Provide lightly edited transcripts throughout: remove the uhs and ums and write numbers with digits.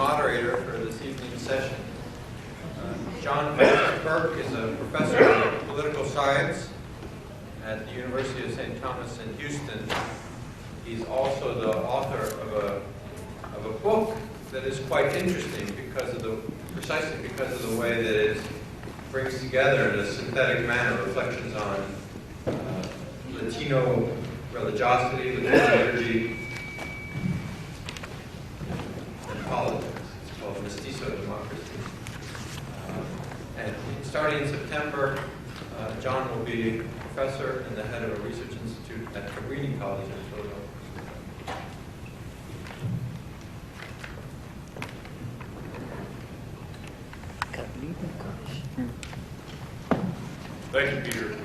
moderator for this evening's session. John Burke is a professor of political science at the University of St. Thomas in Houston. He's also the author of a book that is quite interesting precisely because of the way that it brings together in a synthetic manner reflections on Latino religiosity, Latino liturgy, and politics. It's called Mestizo Democracy. And starting in September, John will be a professor and the head of a research institute at Groody College in Philadelphia. Thank you, Peter.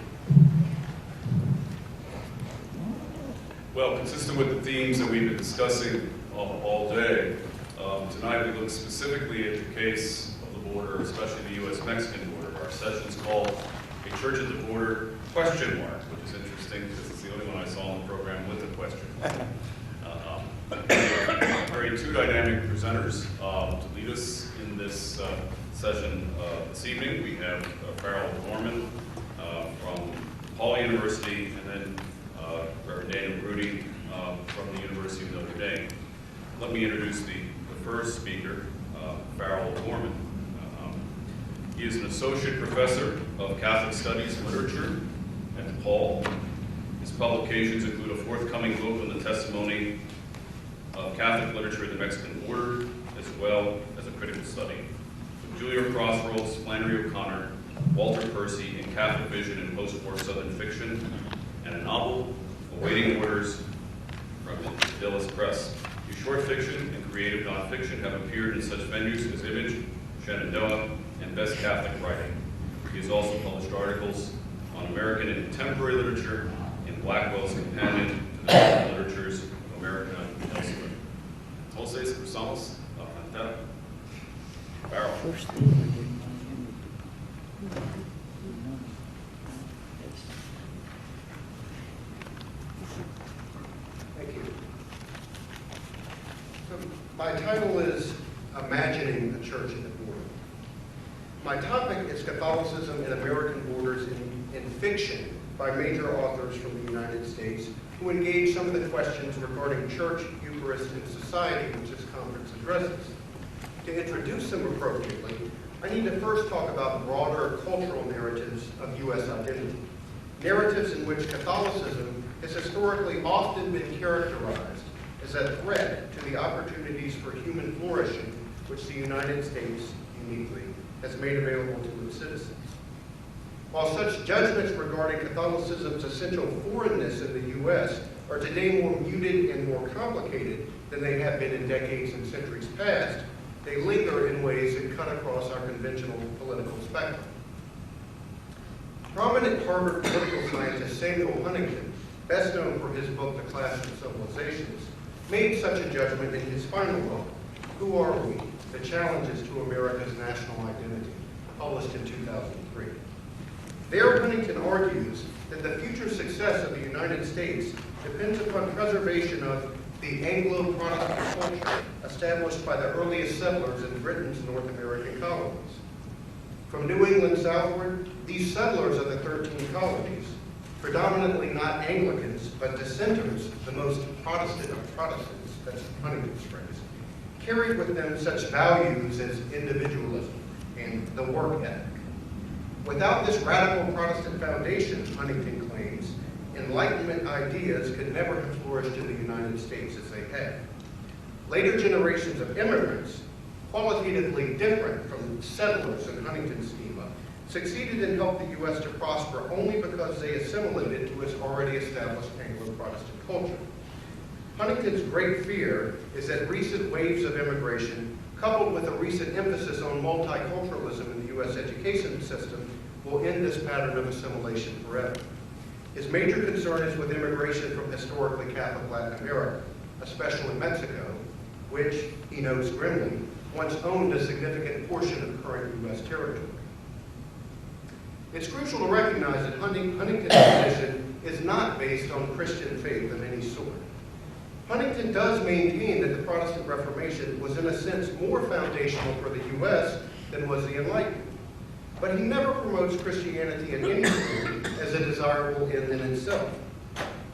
Well, consistent with the themes that we've been discussing all day, tonight we look specifically at the case of the border, especially the U.S.-Mexican border. Our session's called A Church at the Border, ? Which is interesting because it's the only one I saw on the program with a question. Very two dynamic presenters to lead us in this session this evening. We have Farrell Norman from DePaul University, and then Reverend Daniel Groody from the University of Notre Dame. Let me introduce the first speaker, Farrell Norman. He is an associate professor of Catholic Studies and Literature at DePaul. His publications include a forthcoming book on the testimony of Catholic literature at the Mexican border, as well as a critical study of Julia Crossroads, Flannery O'Connor, Walter Percy in Catholic Vision and Post-War Southern Fiction, and a novel, Awaiting Orders, from the Dillis Press. His short fiction and creative nonfiction have appeared in such venues as Image, Shenandoah, and Best Catholic Writing. He has also published articles on American and contemporary literature in Blackwell's Companion to the Literatures of America and elsewhere. Entonces, cruzamos la frontera. Farrell. Thank you. So my title is Imagining the Church at the Border. My topic is Catholicism and American Borders in fiction by major authors from the United States who engage some of the questions regarding church, Eucharist, and society which this conference addresses. To introduce them appropriately, I need to first talk about broader cultural narratives of U.S. identity, narratives in which Catholicism has historically often been characterized as a threat to the opportunities for human flourishing which the United States uniquely has made available to its citizens. While such judgments regarding Catholicism's essential foreignness in the U.S. are today more muted and more complicated than they have been in decades and centuries past, they linger in ways that cut across our conventional political spectrum. Prominent Harvard political scientist Samuel Huntington, best known for his book, The Clash of Civilizations, made such a judgment in his final book, Who Are We? The Challenges to America's National Identity, published in 2003. There, Huntington argues that the future success of the United States depends upon preservation of the Anglo-Protestant culture established by the earliest settlers in Britain's North American colonies. From New England southward, these settlers of the 13 colonies, predominantly not Anglicans, but dissenters, the most Protestant of Protestants, that's Huntington's phrase, carried with them such values as individualism and the work ethic. Without this radical Protestant foundation, Huntington claims, Enlightenment ideas could never have flourished in the United States as they have. Later generations of immigrants, qualitatively different from settlers in Huntington's schema, succeeded and helped the U.S. to prosper only because they assimilated to its already established Anglo-Protestant culture. Huntington's great fear is that recent waves of immigration, coupled with a recent emphasis on multiculturalism in the U.S. education system, will end this pattern of assimilation forever. His major concern is with immigration from historically Catholic Latin America, especially Mexico, which, he knows grimly, once owned a significant portion of current U.S. territory. It's crucial to recognize that Huntington's position is not based on Christian faith of any sort. Huntington does maintain that the Protestant Reformation was in a sense more foundational for the U.S. than was the Enlightenment. But he never promotes Christianity in any form as a desirable end in itself.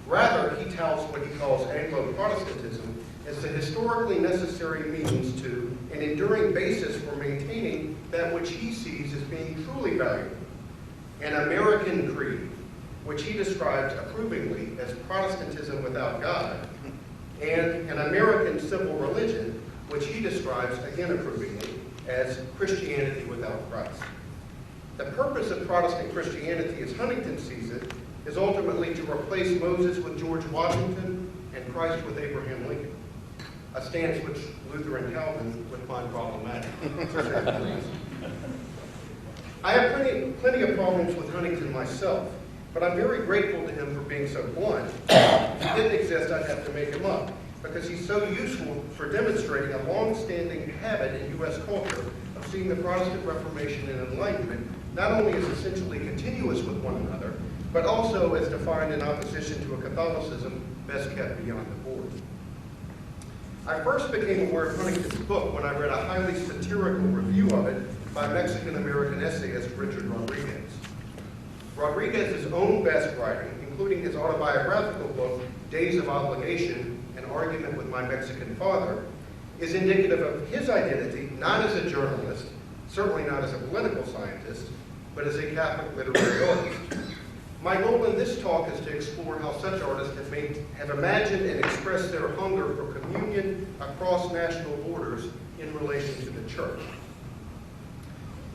Rather, he touts what he calls Anglo-Protestantism as the historically necessary means to and enduring basis for maintaining that which he sees as being truly valuable, an American creed, which he describes approvingly as Protestantism without God, and an American civil religion, which he describes, again approvingly, as Christianity without Christ. The purpose of Protestant Christianity, as Huntington sees it, is ultimately to replace Moses with George Washington and Christ with Abraham Lincoln, a stance which Luther and Calvin would find problematic. I have plenty of problems with Huntington myself, but I'm very grateful to him for being so blunt. If he didn't exist, I'd have to make him up, because he's so useful for demonstrating a long-standing habit in U.S. culture of seeing the Protestant Reformation and Enlightenment not only as essentially continuous with one another, but also as defined in opposition to a Catholicism best kept beyond the border. I first became aware of Huntington's book when I read a highly satirical review of it by Mexican-American essayist Richard Rodriguez. Rodriguez's own best writing, including his autobiographical book, Days of Obligation, An Argument with My Mexican Father, is indicative of his identity not as a journalist, certainly not as a political scientist, but as a Catholic literary artist. My goal in this talk is to explore how such artists have imagined and expressed their hunger for communion across national borders in relation to the Church.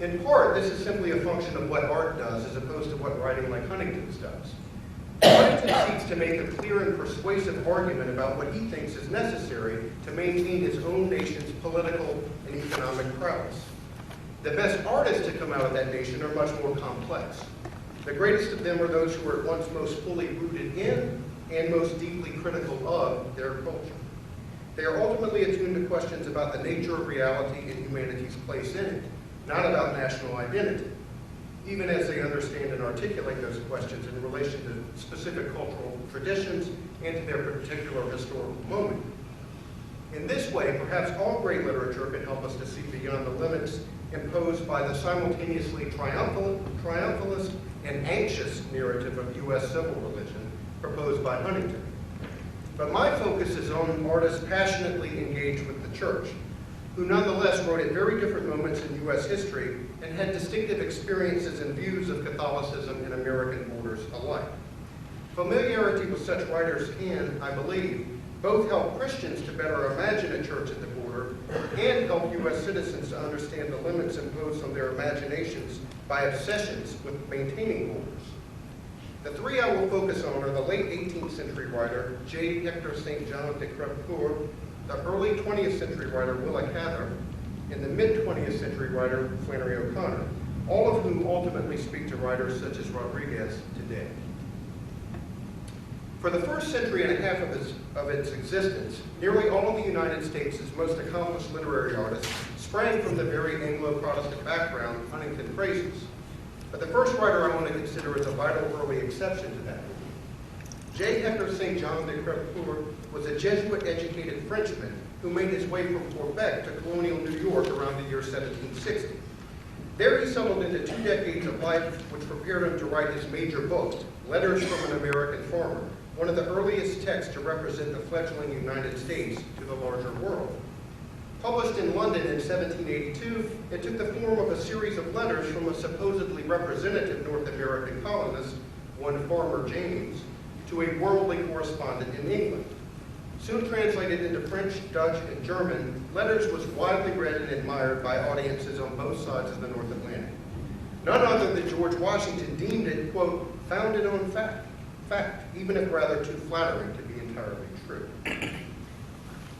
In part, this is simply a function of what art does as opposed to what writing like Huntington's does. Huntington seeks to make a clear and persuasive argument about what he thinks is necessary to maintain his own nation's political and economic prowess. The best artists to come out of that nation are much more complex. The greatest of them are those who are at once most fully rooted in and most deeply critical of their culture. They are ultimately attuned to questions about the nature of reality and humanity's place in it, not about national identity, even as they understand and articulate those questions in relation to specific cultural traditions and to their particular historical moment. In this way, perhaps all great literature can help us to see beyond the limits imposed by the simultaneously triumphalist and anxious narrative of U.S. civil religion proposed by Huntington. But my focus is on artists passionately engaged with the Church, who nonetheless wrote at very different moments in U.S. history and had distinctive experiences and views of Catholicism and American borders alike. Familiarity with such writers can, I believe, both help Christians to better imagine a church at the border and help U.S. citizens to understand the limits imposed on their imaginations by obsessions with maintaining borders. The three I will focus on are the late 18th century writer J. Hector St. John de Crevecoeur, the early 20th century writer Willa Cather, and the mid-20th century writer Flannery O'Connor, all of whom ultimately speak to writers such as Rodriguez today. For the first century and a half of its existence, nearly all of the United States' most accomplished literary artists sprang from the very Anglo-Protestant background Huntington praises. But the first writer I want to consider as a vital early exception to that rule. J. Hector St. John de Crevecoeur was a Jesuit-educated Frenchman who made his way from Quebec to colonial New York around the year 1760. There he settled into 2 decades of life which prepared him to write his major book, Letters from an American Farmer, one of the earliest texts to represent the fledgling United States to the larger world. Published in London in 1782, it took the form of a series of letters from a supposedly representative North American colonist, one Farmer James, to a worldly correspondent in England. Soon translated into French, Dutch, and German, Letters was widely read and admired by audiences on both sides of the North Atlantic. None other than George Washington deemed it, quote, founded on fact, even if rather too flattering to be entirely true.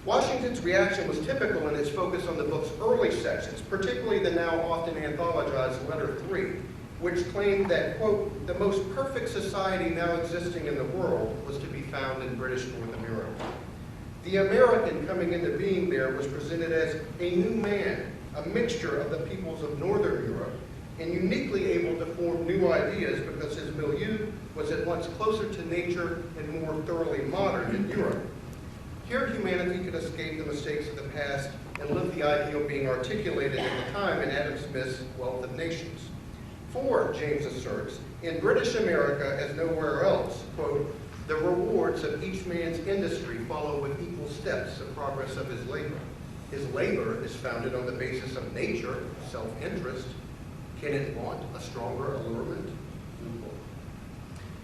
Washington's reaction was typical in its focus on the book's early sections, particularly the now often anthologized Letter 3, which claimed that, quote, the most perfect society now existing in the world was to be found in British North America. The American coming into being there was presented as a new man, a mixture of the peoples of Northern Europe, and uniquely able to form new ideas because his milieu was at once closer to nature and more thoroughly modern than Europe. Here, humanity could escape the mistakes of the past and live the ideal being articulated at the time in Adam Smith's Wealth of Nations. For, James asserts, in British America, as nowhere else, quote, the rewards of each man's industry follow with equal steps the progress of his labor. His labor is founded on the basis of nature, self-interest. Can it want a stronger allurement?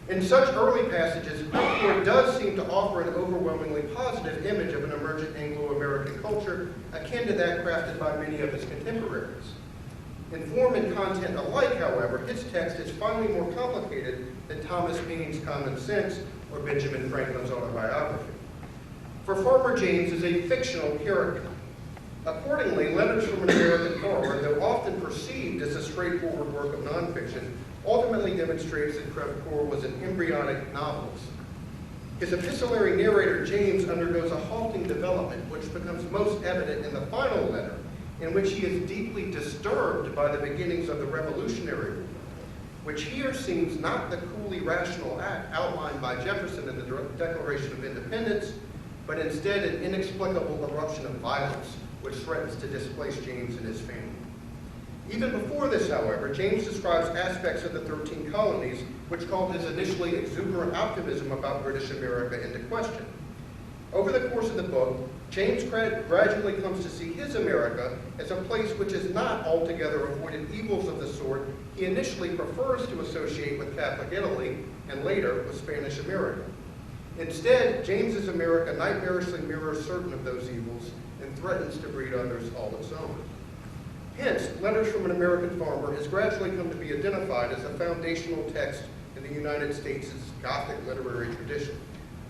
In such early passages, Groody does seem to offer an overwhelmingly positive image of an emergent Anglo-American culture akin to that crafted by many of his contemporaries. In form and content alike, however, his text is finally more complicated than Thomas Paine's Common Sense or Benjamin Franklin's autobiography. For Farmer James is a fictional character. Accordingly, Letters from an American Farmer, though often perceived as a straightforward work of nonfiction, ultimately demonstrates that Crevecoeur was an embryonic novelist. His epistolary narrator, James, undergoes a halting development, which becomes most evident in the final letter, in which he is deeply disturbed by the beginnings of the Revolutionary War, which here seems not the coolly rational act outlined by Jefferson in the Declaration of Independence, but instead an inexplicable eruption of violence, which threatens to displace James and his family. Even before this, however, James describes aspects of the 13 colonies which called his initially exuberant optimism about British America into question. Over the course of the book, James gradually comes to see his America as a place which has not altogether avoided evils of the sort he initially prefers to associate with Catholic Italy and later with Spanish America. Instead, James's America nightmarishly mirrors certain of those evils and threatens to breed others all its own. Hence, Letters from an American Farmer has gradually come to be identified as a foundational text in the United States' Gothic literary tradition,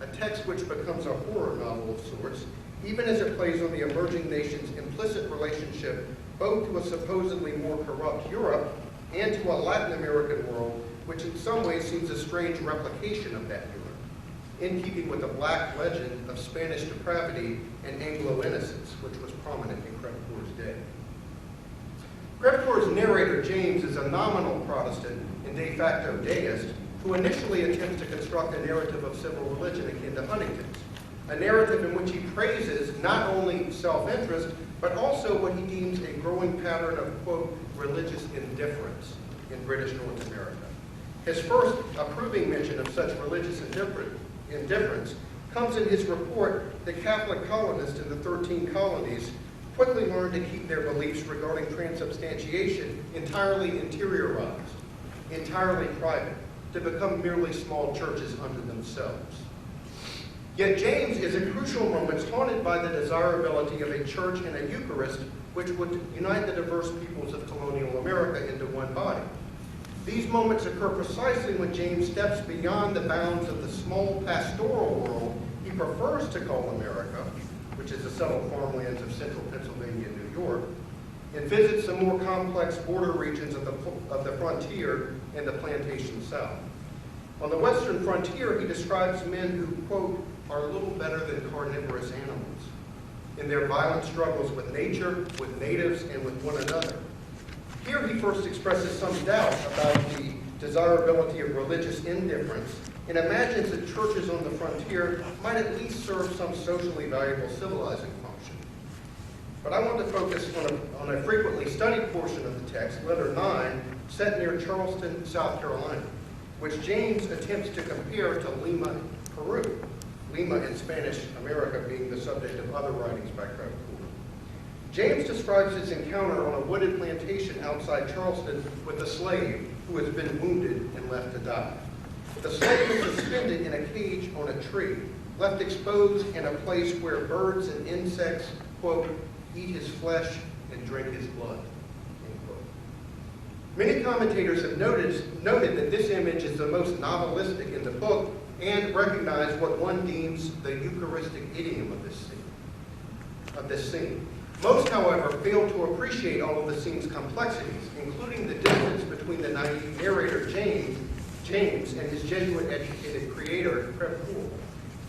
a text which becomes a horror novel of sorts, even as it plays on the emerging nation's implicit relationship both to a supposedly more corrupt Europe and to a Latin American world, which in some ways seems a strange replication of that Europe, in keeping with the black legend of Spanish depravity and Anglo-innocence, which was prominent in Crevecoeur's day. Crevecoeur's narrator, James, is a nominal Protestant and de facto deist who initially attempts to construct a narrative of civil religion akin to Huntington's, a narrative in which he praises not only self-interest, but also what he deems a growing pattern of, quote, religious indifference in British North America. His first approving mention of such religious indifference comes in his report that Catholic colonists in the 13 colonies quickly learned to keep their beliefs regarding transubstantiation entirely interiorized, entirely private, to become merely small churches unto themselves. Yet James is at crucial moments haunted by the desirability of a church and a Eucharist which would unite the diverse peoples of colonial America into one body. These moments occur precisely when James steps beyond the bounds of the small pastoral world he prefers to call America, which is the settled farmlands of central Pennsylvania and New York, and visits the more complex border regions of the frontier and the plantation south. On the western frontier, he describes men who, quote, are little better than carnivorous animals in their violent struggles with nature, with natives, and with one another. Here he first expresses some doubt about the desirability of religious indifference and imagines that churches on the frontier might at least serve some socially valuable civilizing function. But I want to focus on a frequently studied portion of the text, letter 9, set near Charleston, South Carolina, which James attempts to compare to Lima, Peru. Lima in Spanish America being the subject of other writings by Crevecoeur. James describes his encounter on a wooded plantation outside Charleston with a slave who has been wounded and left to die. The slave was suspended in a cage on a tree, left exposed in a place where birds and insects, quote, eat his flesh and drink his blood, end quote. Many commentators have noted that this image is the most novelistic in the book and recognize what one deems the Eucharistic idiom of this scene. Most, however, fail to appreciate all of the scene's complexities, including the distance between the naive narrator, James, and his Jesuit-educated creator, Crevecoeur.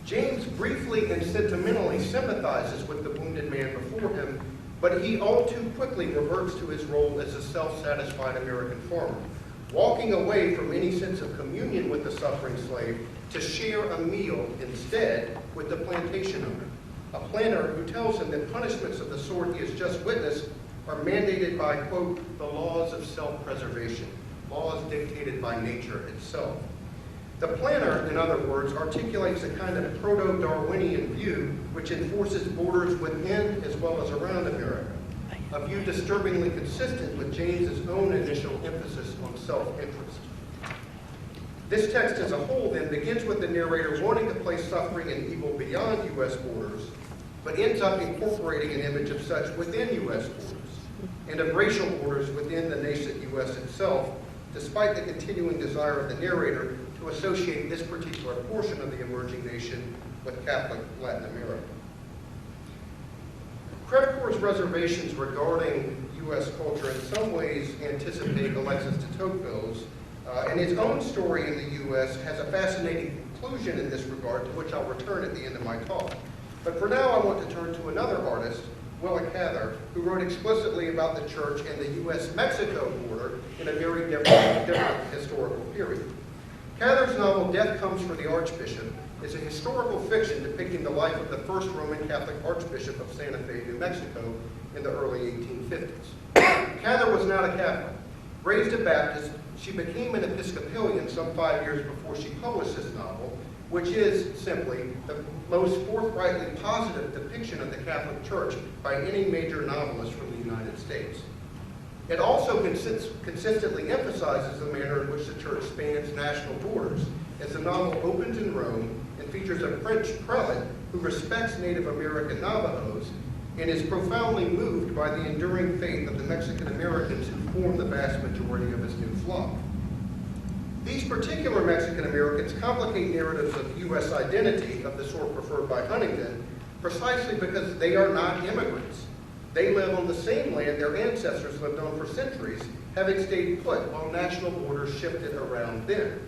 James briefly and sentimentally sympathizes with the wounded man before him, but he all too quickly reverts to his role as a self-satisfied American farmer, walking away from any sense of communion with the suffering slave to share a meal instead with the plantation owner, a planner who tells him that punishments of the sort he has just witnessed are mandated by, quote, the laws of self-preservation, laws dictated by nature itself. The planner, in other words, articulates a kind of proto-Darwinian view which enforces borders within as well as around America, a view disturbingly consistent with James's own initial emphasis on self-interest. This text as a whole then begins with the narrator wanting to place suffering and evil beyond U.S. borders, but ends up incorporating an image of such within U.S. borders, and of racial borders within the nascent U.S. itself, despite the continuing desire of the narrator to associate this particular portion of the emerging nation with Catholic Latin America. Credicor's reservations regarding U.S. culture in some ways anticipate Alexis de Tocqueville's, and his own story in the U.S. has a fascinating conclusion in this regard, to which I'll return at the end of my talk. But for now, I want to turn to another artist, Willa Cather, who wrote explicitly about the church and the U.S.-Mexico border in a very different historical period. Cather's novel, Death Comes for the Archbishop, is a historical fiction depicting the life of the first Roman Catholic Archbishop of Santa Fe, New Mexico, in the early 1850s. Cather was not a Catholic. Raised a Baptist, she became an Episcopalian some 5 years before she published this novel, which is simply the most forthrightly positive depiction of the Catholic Church by any major novelist from the United States. It also consistently emphasizes the manner in which the Church spans national borders, as the novel opens in Rome and features a French prelate who respects Native American Navajos and is profoundly moved by the enduring faith of the Mexican Americans who form the vast majority of his new flock. These particular Mexican Americans complicate narratives of U.S. identity of the sort preferred by Huntington precisely because they are not immigrants. They live on the same land their ancestors lived on for centuries, having stayed put while national borders shifted around them.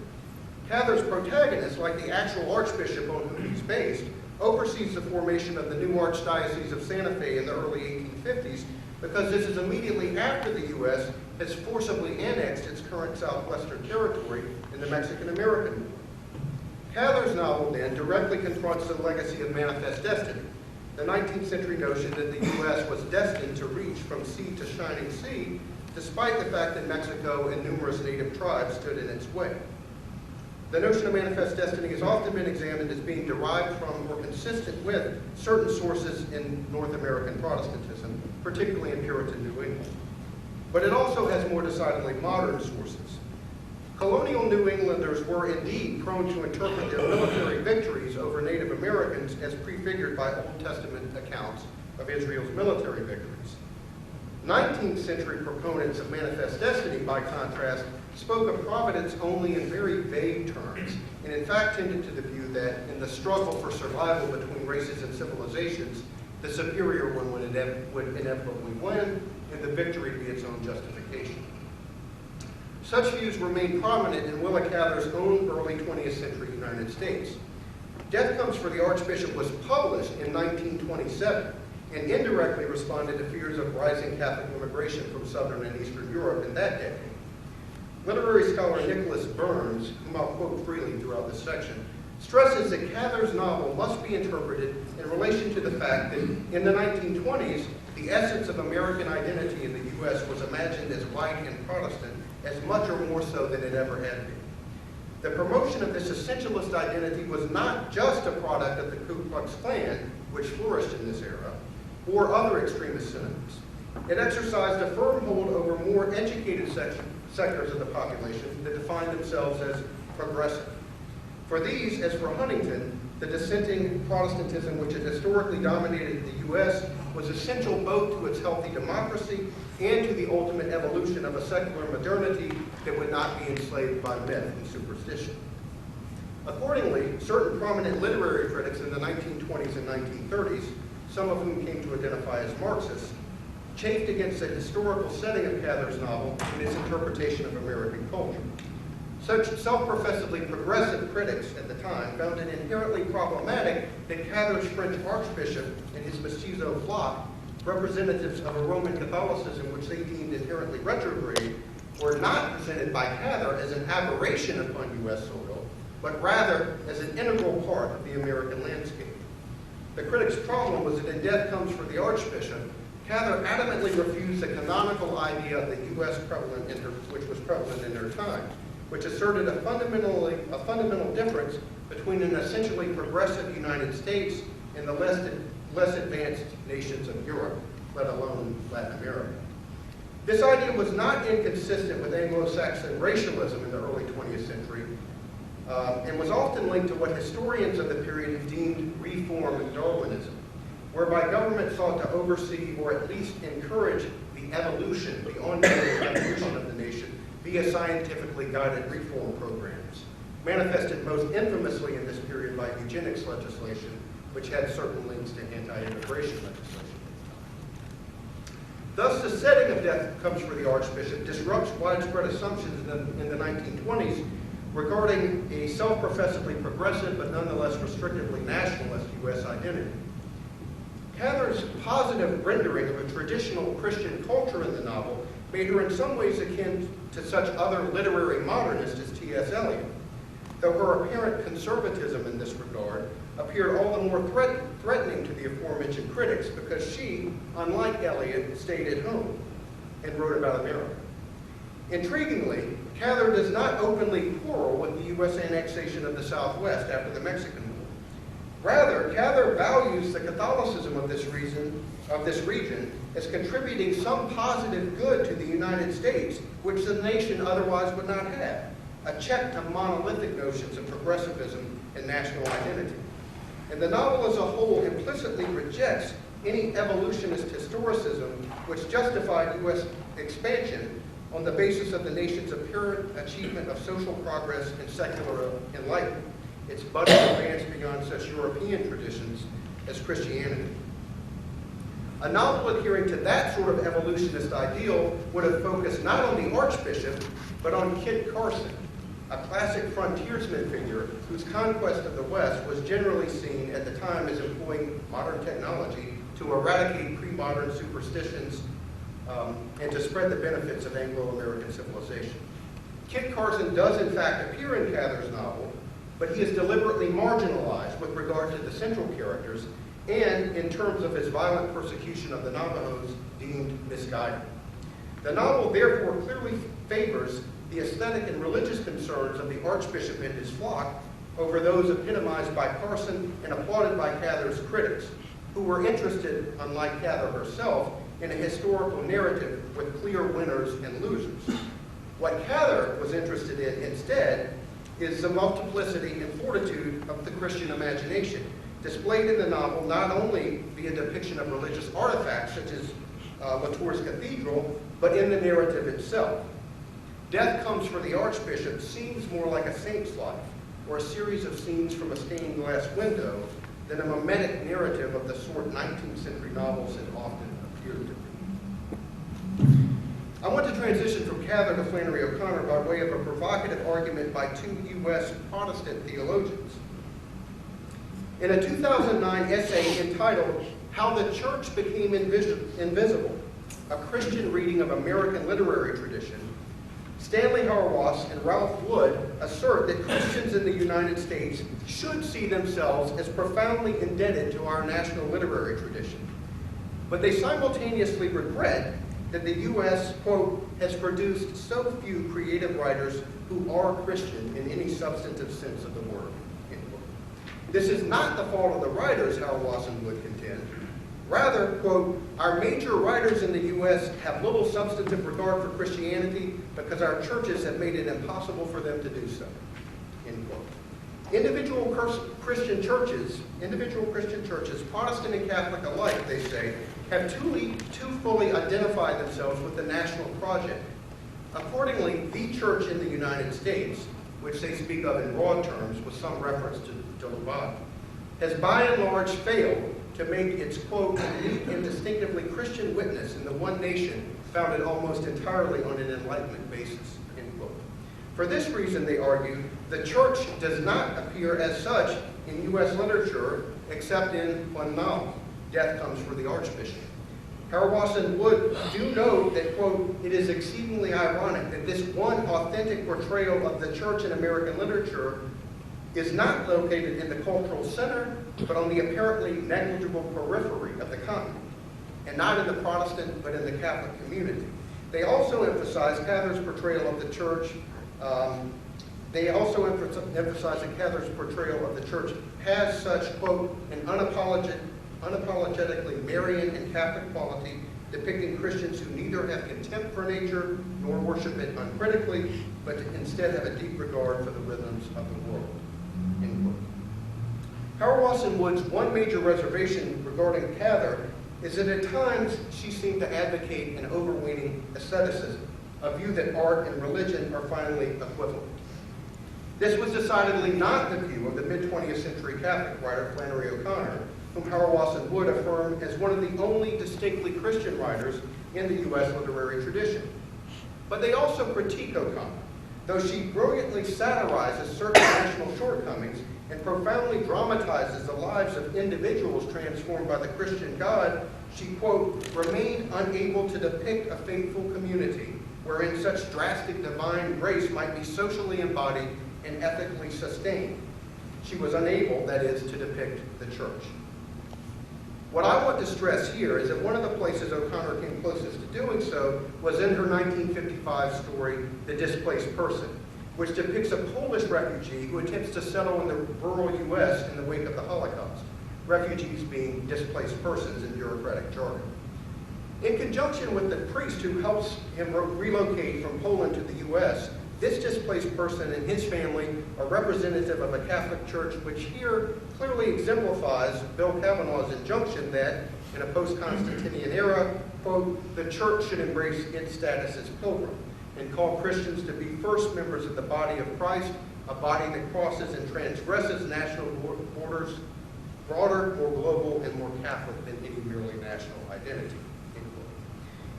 Cather's protagonist, like the actual archbishop on whom he's based, oversees the formation of the new Archdiocese of Santa Fe in the early 1850s because this is immediately after the U.S. has forcibly annexed its current southwestern territory in the Mexican-American War. Cather's novel, then, directly confronts the legacy of manifest destiny, the 19th century notion that the U.S. was destined to reach from sea to shining sea, despite the fact that Mexico and numerous native tribes stood in its way. The notion of manifest destiny has often been examined as being derived from or consistent with certain sources in North American Protestantism, particularly in Puritan New England. But it also has more decidedly modern sources. Colonial New Englanders were indeed prone to interpret their military victories over Native Americans as prefigured by Old Testament accounts of Israel's military victories. 19th century proponents of manifest destiny, by contrast, spoke of providence only in very vague terms, and in fact tended to the view that in the struggle for survival between races and civilizations, the superior one would inevitably win, and the victory be its own justification. Such views remained prominent in Willa Cather's own early 20th century United States. Death Comes for the Archbishop was published in 1927 and indirectly responded to fears of rising Catholic immigration from Southern and Eastern Europe in that decade. Literary scholar Nicholas Burns, whom I'll quote freely throughout this section, stresses that Cather's novel must be interpreted in relation to the fact that in the 1920s, the essence of American identity in the U.S. was imagined as white and Protestant, as much or more so than it ever had been. The promotion of this essentialist identity was not just a product of the Ku Klux Klan, which flourished in this era, or other extremist sentiments. It exercised a firm hold over more educated sectors of the population that defined themselves as progressive. For these, as for Huntington, the dissenting Protestantism which had historically dominated the U.S. was essential both to its healthy democracy and to the ultimate evolution of a secular modernity that would not be enslaved by myth and superstition. Accordingly, certain prominent literary critics in the 1920s and 1930s, some of whom came to identify as Marxists, chafed against the historical setting of Cather's novel and its interpretation of American culture. Such self-professedly progressive critics at the time found it inherently problematic that Cather's French archbishop and his mestizo flock, representatives of a Roman Catholicism which they deemed inherently retrograde, were not presented by Cather as an aberration upon U.S. soil, but rather as an integral part of the American landscape. The critics' problem was that in Death Comes for the Archbishop, Cather adamantly refused the canonical idea of the U.S. which was prevalent in her time, which asserted a fundamental difference between an essentially progressive United States and the less advanced nations of Europe, let alone Latin America. This idea was not inconsistent with Anglo-Saxon racialism in the early 20th century, and was often linked to what historians of the period have deemed reform and Darwinism, whereby government sought to oversee or at least encourage the ongoing evolution of the nation via scientifically guided reform programs, manifested most infamously in this period by eugenics legislation, which had certain links to anti-immigration legislation. Thus, the setting of Death Comes for the Archbishop disrupts widespread assumptions in the 1920s regarding a self-professedly progressive but nonetheless restrictively nationalist U.S. identity. Cather's positive rendering of a traditional Christian culture in the novel made her in some ways akin to such other literary modernists as T.S. Eliot, though her apparent conservatism in this regard appeared all the more threatening to the aforementioned critics because she, unlike Eliot, stayed at home and wrote about America. Intriguingly, Cather does not openly quarrel with the U.S. annexation of the Southwest after the Mexican War. Rather, Cather values the Catholicism of this region as contributing some positive good to the United States, which the nation otherwise would not have, a check to monolithic notions of progressivism and national identity. And the novel as a whole implicitly rejects any evolutionist historicism which justified U.S. expansion on the basis of the nation's apparent achievement of social progress and secular enlightenment, its budding advance beyond such European traditions as Christianity. A novel adhering to that sort of evolutionist ideal would have focused not on the Archbishop, but on Kit Carson, a classic frontiersman figure whose conquest of the West was generally seen at the time as employing modern technology to eradicate pre-modern superstitions and to spread the benefits of Anglo-American civilization. Kit Carson does in fact appear in Cather's novel, but he is deliberately marginalized with regard to the central characters and in terms of his violent persecution of the Navajos deemed misguided. The novel therefore clearly favors the aesthetic and religious concerns of the Archbishop and his flock over those epitomized by Carson and applauded by Cather's critics, who were interested, unlike Cather herself, in a historical narrative with clear winners and losers. What Cather was interested in instead is the multiplicity and fortitude of the Christian imagination, displayed in the novel not only via depiction of religious artifacts such as Latour's cathedral, but in the narrative itself. Death Comes for the Archbishop seems more like a saint's life, or a series of scenes from a stained glass window, than a mimetic narrative of the sort 19th century novels had often appeared to be. I want to transition from Cather to Flannery O'Connor by way of a provocative argument by two U.S. Protestant theologians. In a 2009 essay entitled How the Church Became Invisible, a Christian reading of American literary tradition, Stanley Hauerwas and Ralph Wood assert that Christians in the United States should see themselves as profoundly indebted to our national literary tradition. But they simultaneously regret that the U.S., quote, has produced so few creative writers who are Christian in any substantive sense of the word, end quote. This is not the fault of the writers, Hauerwas and Wood contend. Rather, quote, our major writers in the U.S. have little substantive regard for Christianity because our churches have made it impossible for them to do so, end quote. Individual Christian churches, Protestant and Catholic alike, they say, have too fully identified themselves with the national project. Accordingly, the church in the United States, which they speak of in broad terms with some reference to Lovato, has by and large failed to make its, quote, unique and distinctively Christian witness in the one nation founded almost entirely on an Enlightenment basis, end quote. For this reason, they argue, the church does not appear as such in U.S. literature except in one novel, Death Comes for the Archbishop. Hauerwas and Wood do note that, quote, it is exceedingly ironic that this one authentic portrayal of the church in American literature is not located in the cultural center, but on the apparently negligible periphery of the continent, and not in the Protestant, but in the Catholic community. They also emphasize Cather's portrayal of the church. They also emphasize that Cather's portrayal of the church has such, quote, an unapologetically Marian and Catholic quality, depicting Christians who neither have contempt for nature nor worship it uncritically, but instead have a deep regard for the rhythms of the world. End quote. Farrell and Wood's one major reservation regarding Cather is that at times she seemed to advocate an overweening asceticism, a view that art and religion are finally equivalent. This was decidedly not the view of the mid-20th century Catholic writer Flannery O'Connor, whom Farrell and Wood affirm as one of the only distinctly Christian writers in the U.S. literary tradition. But they also critique O'Connor, though she brilliantly satirizes certain national shortcomings and profoundly dramatizes the lives of individuals transformed by the Christian God. She, quote, remained unable to depict a faithful community wherein such drastic divine grace might be socially embodied and ethically sustained. She was unable, that is, to depict the church. What I want to stress here is that one of the places O'Connor came closest to doing so was in her 1955 story, The Displaced Person, which depicts a Polish refugee who attempts to settle in the rural U.S. in the wake of the Holocaust, refugees being displaced persons in bureaucratic jargon. In conjunction with the priest who helps him relocate from Poland to the U.S., this displaced person and his family are representative of a Catholic Church which here clearly exemplifies Bill Kavanaugh's injunction that, in a post-Constantinian era, quote, the church should embrace its status as pilgrim and call Christians to be first members of the body of Christ, a body that crosses and transgresses national borders, broader, more global, and more Catholic than any merely national identity.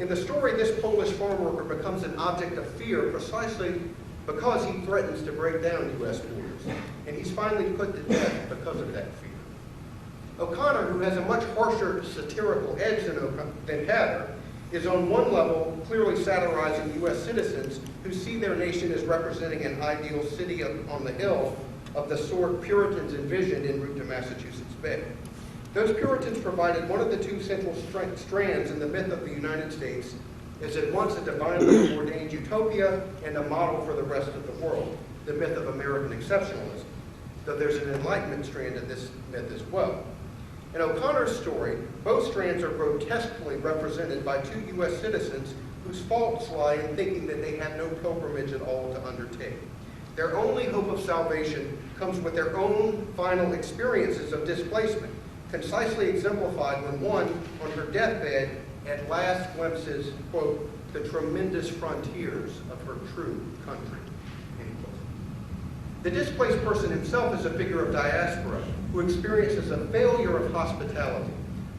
In the story, this Polish farm worker becomes an object of fear precisely because he threatens to break down U.S. borders, and he's finally put to death because of that fear. O'Connor, who has a much harsher satirical edge than Cather, is on one level clearly satirizing U.S. citizens who see their nation as representing an ideal city on the hill of the sort Puritans envisioned en route to Massachusetts Bay. Those Puritans provided one of the two central strands in the myth of the United States as at once a divinely ordained utopia and a model for the rest of the world, the myth of American exceptionalism, though there's an Enlightenment strand in this myth as well. In O'Connor's story, both strands are grotesquely represented by two U.S. citizens whose faults lie in thinking that they have no pilgrimage at all to undertake. Their only hope of salvation comes with their own final experiences of displacement, concisely exemplified when one, on her deathbed, at last glimpses, quote, the tremendous frontiers of her true country, end quote. The displaced person himself is a figure of diaspora who experiences a failure of hospitality,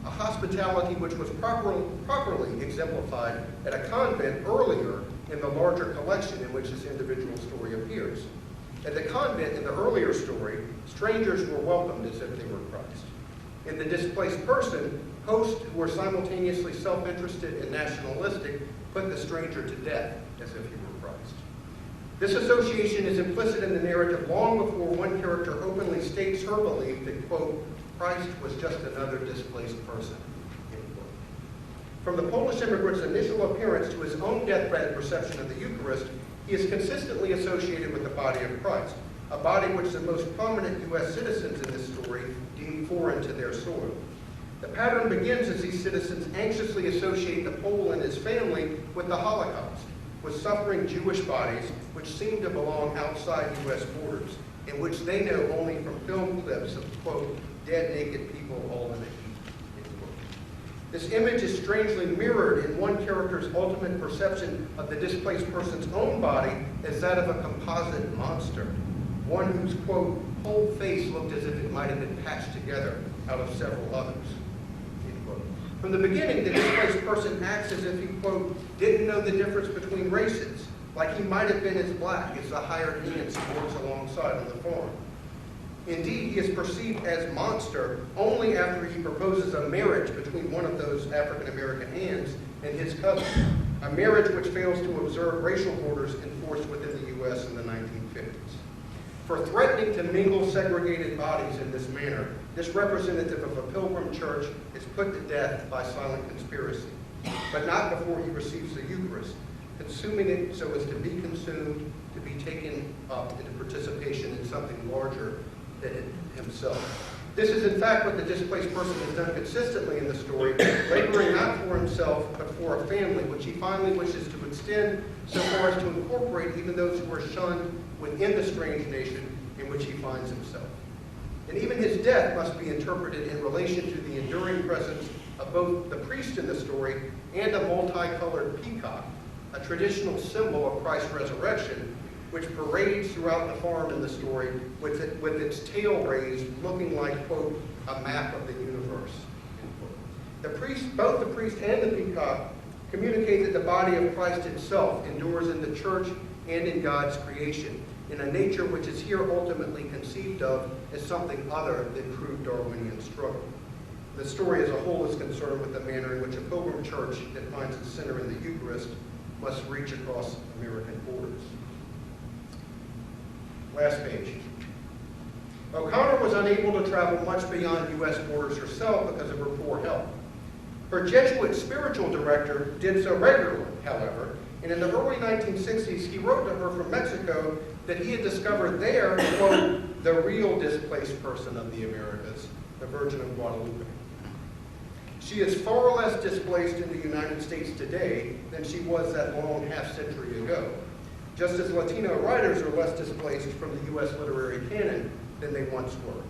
a hospitality which was properly exemplified at a convent earlier in the larger collection in which this individual story appears. At the convent in the earlier story, strangers were welcomed as if they were Christ. In the displaced person, hosts who were simultaneously self-interested and nationalistic put the stranger to death as if he were Christ. This association is implicit in the narrative long before one character openly states her belief that, quote, Christ was just another displaced person, end quote. From the Polish immigrant's initial appearance to his own deathbed reception of the Eucharist, he is consistently associated with the body of Christ, a body which the most prominent U.S. citizens in this story deem foreign to their soil. The pattern begins as these citizens anxiously associate the Pole and his family with the Holocaust, with suffering Jewish bodies which seem to belong outside U.S. borders, and which they know only from film clips of, quote, dead naked people all in a heap, end quote. This image is strangely mirrored in one character's ultimate perception of the displaced person's own body as that of a composite monster, one whose, quote, whole face looked as if it might have been patched together out of several others, end quote. From the beginning, the displaced person acts as if he, quote, didn't know the difference between races, like he might have been as black as the hired hands he works alongside on the farm. Indeed, he is perceived as monster only after he proposes a marriage between one of those African-American hands and his cousin, a marriage which fails to observe racial borders enforced within the U.S. in the 1950s. For threatening to mingle segregated bodies in this manner, this representative of a pilgrim church is put to death by silent conspiracy, but not before he receives the Eucharist, consuming it so as to be consumed, to be taken up into participation in something larger than himself. This is in fact what the displaced person has done consistently in the story, laboring not for himself, but for a family, which he finally wishes to extend so far as to incorporate even those who are shunned within the strange nation in which he finds himself. And even his death must be interpreted in relation to the enduring presence of both the priest in the story and a multicolored peacock, a traditional symbol of Christ's resurrection, which parades throughout the farm in the story with its tail raised, looking like, quote, a map of the universe. Both the priest and the peacock communicate that the body of Christ itself endures in the church and in God's creation, in a nature which is here ultimately conceived of as something other than crude Darwinian struggle. The story as a whole is concerned with the manner in which a pilgrim church that finds its center in the Eucharist must reach across American borders. Last page. O'Connor was unable to travel much beyond U.S. borders herself because of her poor health. Her Jesuit spiritual director did so regularly, however, and in the early 1960s, he wrote to her from Mexico that he had discovered there, quote, the real displaced person of the Americas, the Virgin of Guadalupe. She is far less displaced in the United States today than she was that long half-century ago, just as Latino writers are less displaced from the U.S. literary canon than they once were.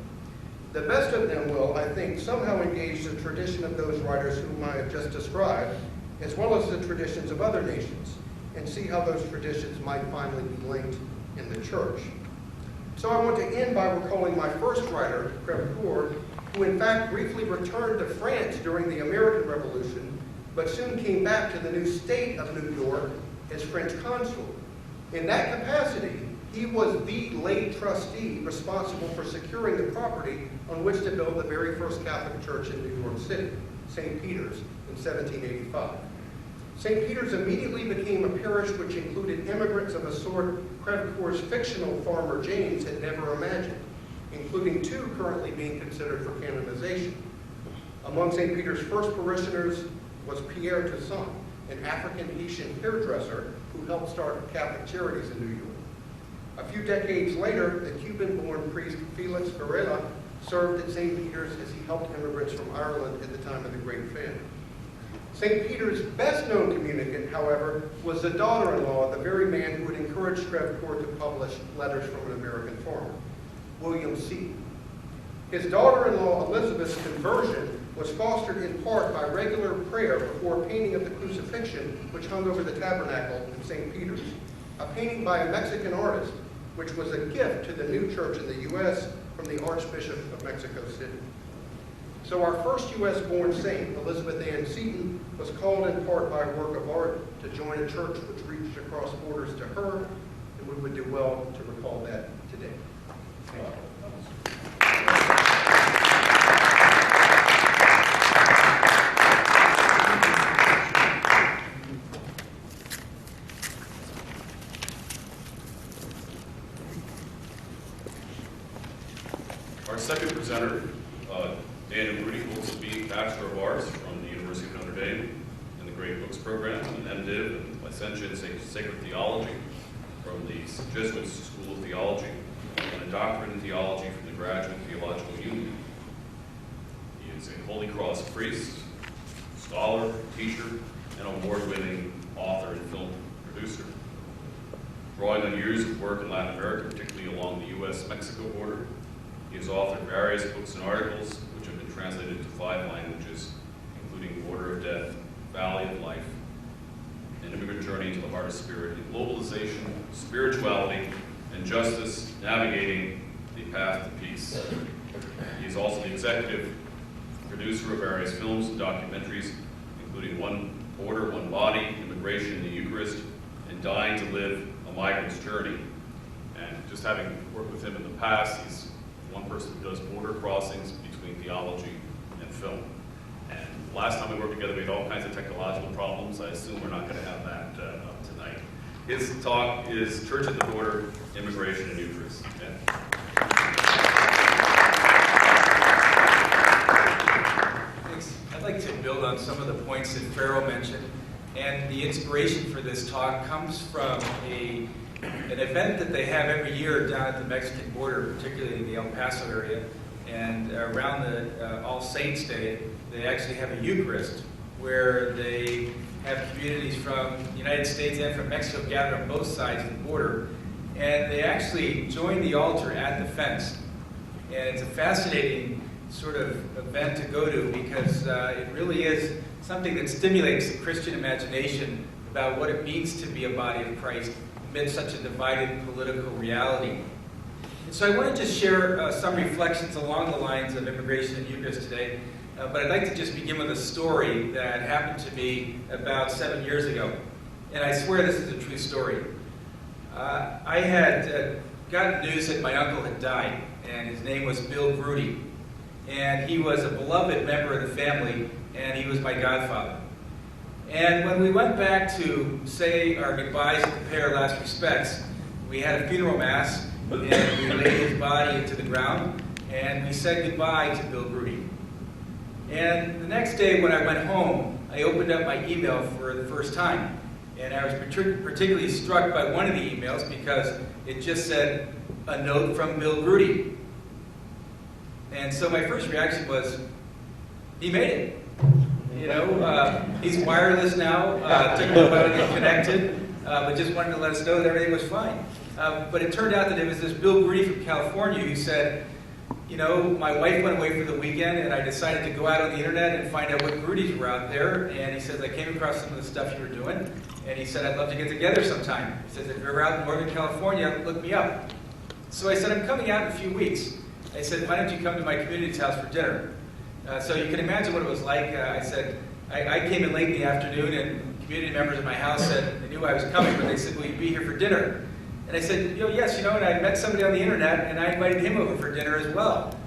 The best of them will, I think, somehow engage the tradition of those writers whom I have just described, as well as the traditions of other nations, and see how those traditions might finally be linked in the church. So I want to end by recalling my first writer, Crevecoeur, who in fact briefly returned to France during the American Revolution, but soon came back to the new state of New York as French consul. In that capacity, he was the lay trustee responsible for securing the property on which to build the very first Catholic church in New York City, St. Peter's, in 1785. St. Peter's immediately became a parish which included immigrants of a sort Crevecoeur's fictional farmer James had never imagined, including two currently being considered for canonization. Among St. Peter's first parishioners was Pierre Toussaint, an African-Haitian hairdresser who helped start Catholic Charities in New York. A few decades later, the Cuban-born priest Felix Farrell served at St. Peter's as he helped immigrants from Ireland at the time of the Great Famine. St. Peter's best-known communicant, however, was the daughter-in-law of the very man who had encouraged Crevecoeur to publish Letters from an American Farmer, William Seton. His daughter-in-law Elizabeth's conversion was fostered in part by regular prayer before a painting of the crucifixion which hung over the tabernacle in St. Peter's, a painting by a Mexican artist, which was a gift to the new church in the U.S. from the Archbishop of Mexico City. So our first U.S.-born saint, Elizabeth Ann Seton, was called in part by a work of art to join a church which reached across borders to her, and we would do well to recall that today. Thank you. Our second presenter, Dan Groody, holds a B. Bachelor of Arts from the University of Notre Dame in the Great Books Program, and an MDiv in Licentiate in Sacred Theology from the Jesuit School of Theology, and a doctorate in theology from the Graduate Theological Union. He is a Holy Cross priest, scholar, teacher, and award-winning author and film producer. Drawing on years of work in Latin America, particularly along the U.S.-Mexico border, he has authored various books and articles which have been translated to 5 languages, including Border of Death, Valley of Life, An Immigrant Journey to the Heart of Spirit, and Globalization, Spirituality, and Justice, Navigating the Path to Peace. He is also the executive producer of various films and documentaries, including One Border, One Body, Immigration, the Eucharist, and Dying to Live, A Migrant's Journey. And just having worked with him in the past, he's one person who does border crossings between theology and film. And last time we worked together, we had all kinds of technological problems. I assume we're not going to have that tonight. His talk is Church at the Border, Immigration and Eucharist. Yeah. Thanks. I'd like to build on some of the points that Farrell mentioned. And the inspiration for this talk comes from an event that they have every year down at the Mexican border, particularly in the El Paso area. And around the All Saints Day, they actually have a Eucharist where they have communities from the United States and from Mexico gathered on both sides of the border. And they actually join the altar at the fence. And it's a fascinating sort of event to go to because it really is something that stimulates the Christian imagination about what it means to be a body of Christ amid such a divided political reality. And so I want to just share some reflections along the lines of immigration and Eucharist today, but I'd like to just begin with a story that happened to me about 7 years ago. And I swear this is a true story. I had gotten news that my uncle had died, and his name was Bill Groody. And he was a beloved member of the family, and he was my godfather. And when we went back to say our goodbyes and pay our last respects, we had a funeral mass, and we laid his body into the ground, and we said goodbye to Bill Groody. And the next day when I went home, I opened up my email for the first time. And I was particularly struck by one of the emails because it just said, "A note from Bill Groody." And so my first reaction was, he made it. You know, he's wireless now, took him a while to get connected, but just wanted to let us know that everything was fine. But it turned out that it was this Bill Groody from California who said, you know, my wife went away for the weekend and I decided to go out on the internet and find out what Groodies were out there. And he says, I came across some of the stuff you were doing. And he said, I'd love to get together sometime. He says, if you're ever out in Northern California, look me up. So I said, I'm coming out in a few weeks. I said, why don't you come to my community's house for dinner? So you can imagine what it was like. I said, I came in late in the afternoon and community members at my house said they knew I was coming, but they said, will you be here for dinner? And I said, yes, and I met somebody on the internet and I invited him over for dinner as well.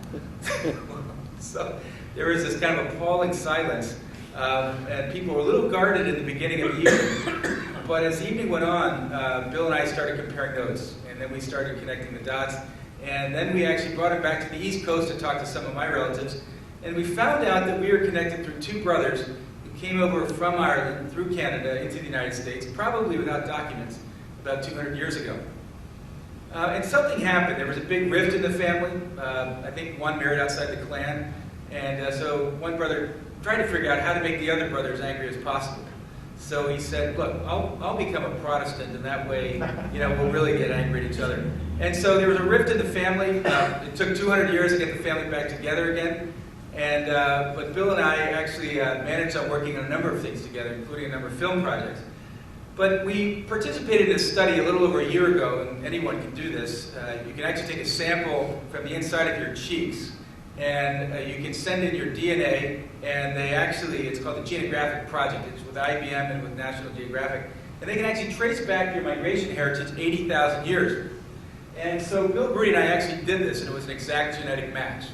So there was this kind of appalling silence, and people were a little guarded in the beginning of the evening. But as the evening went on, Bill and I started comparing notes, and then we started connecting the dots. And then we actually brought him back to the East Coast to talk to some of my relatives. And we found out that we were connected through two brothers who came over from Ireland through Canada into the United States, probably without documents, about 200 years ago. And something happened. There was a big rift in the family. I think one married outside the clan. And so one brother tried to figure out how to make the other brother as angry as possible. So he said, look, I'll become a Protestant, and that way, we'll really get angry at each other. And so there was a rift in the family. It took 200 years to get the family back together again. And but Bill and I actually managed on working on a number of things together, including a number of film projects. But we participated in a study a little over a year ago, and anyone can do this. You can actually take a sample from the inside of your cheeks, and you can send in your DNA, and it's called the Genographic Project. It's with IBM and with National Geographic. And they can actually trace back your migration heritage 80,000 years. And so Bill Groody and I actually did this, and it was an exact genetic match.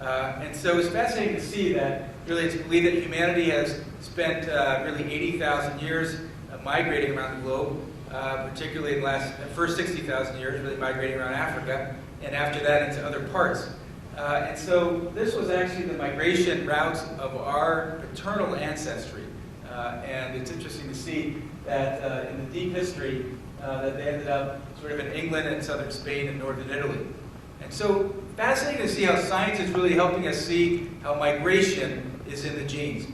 And so it's fascinating to see that really it's believed that humanity has spent really 80,000 years migrating around the globe, particularly in the first 60,000 years, really migrating around Africa, and after that into other parts. And so this was actually the migration routes of our paternal ancestry. And it's interesting to see that in the deep history that they ended up sort of in England and southern Spain and northern Italy. And so fascinating to see how science is really helping us see how migration is in the genes.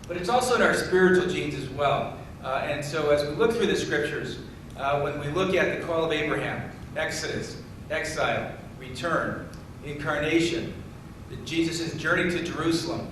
But it's also in our spiritual genes as well. And so as we look through the scriptures, when we look at the call of Abraham, Exodus, exile, return, incarnation, Jesus' journey to Jerusalem,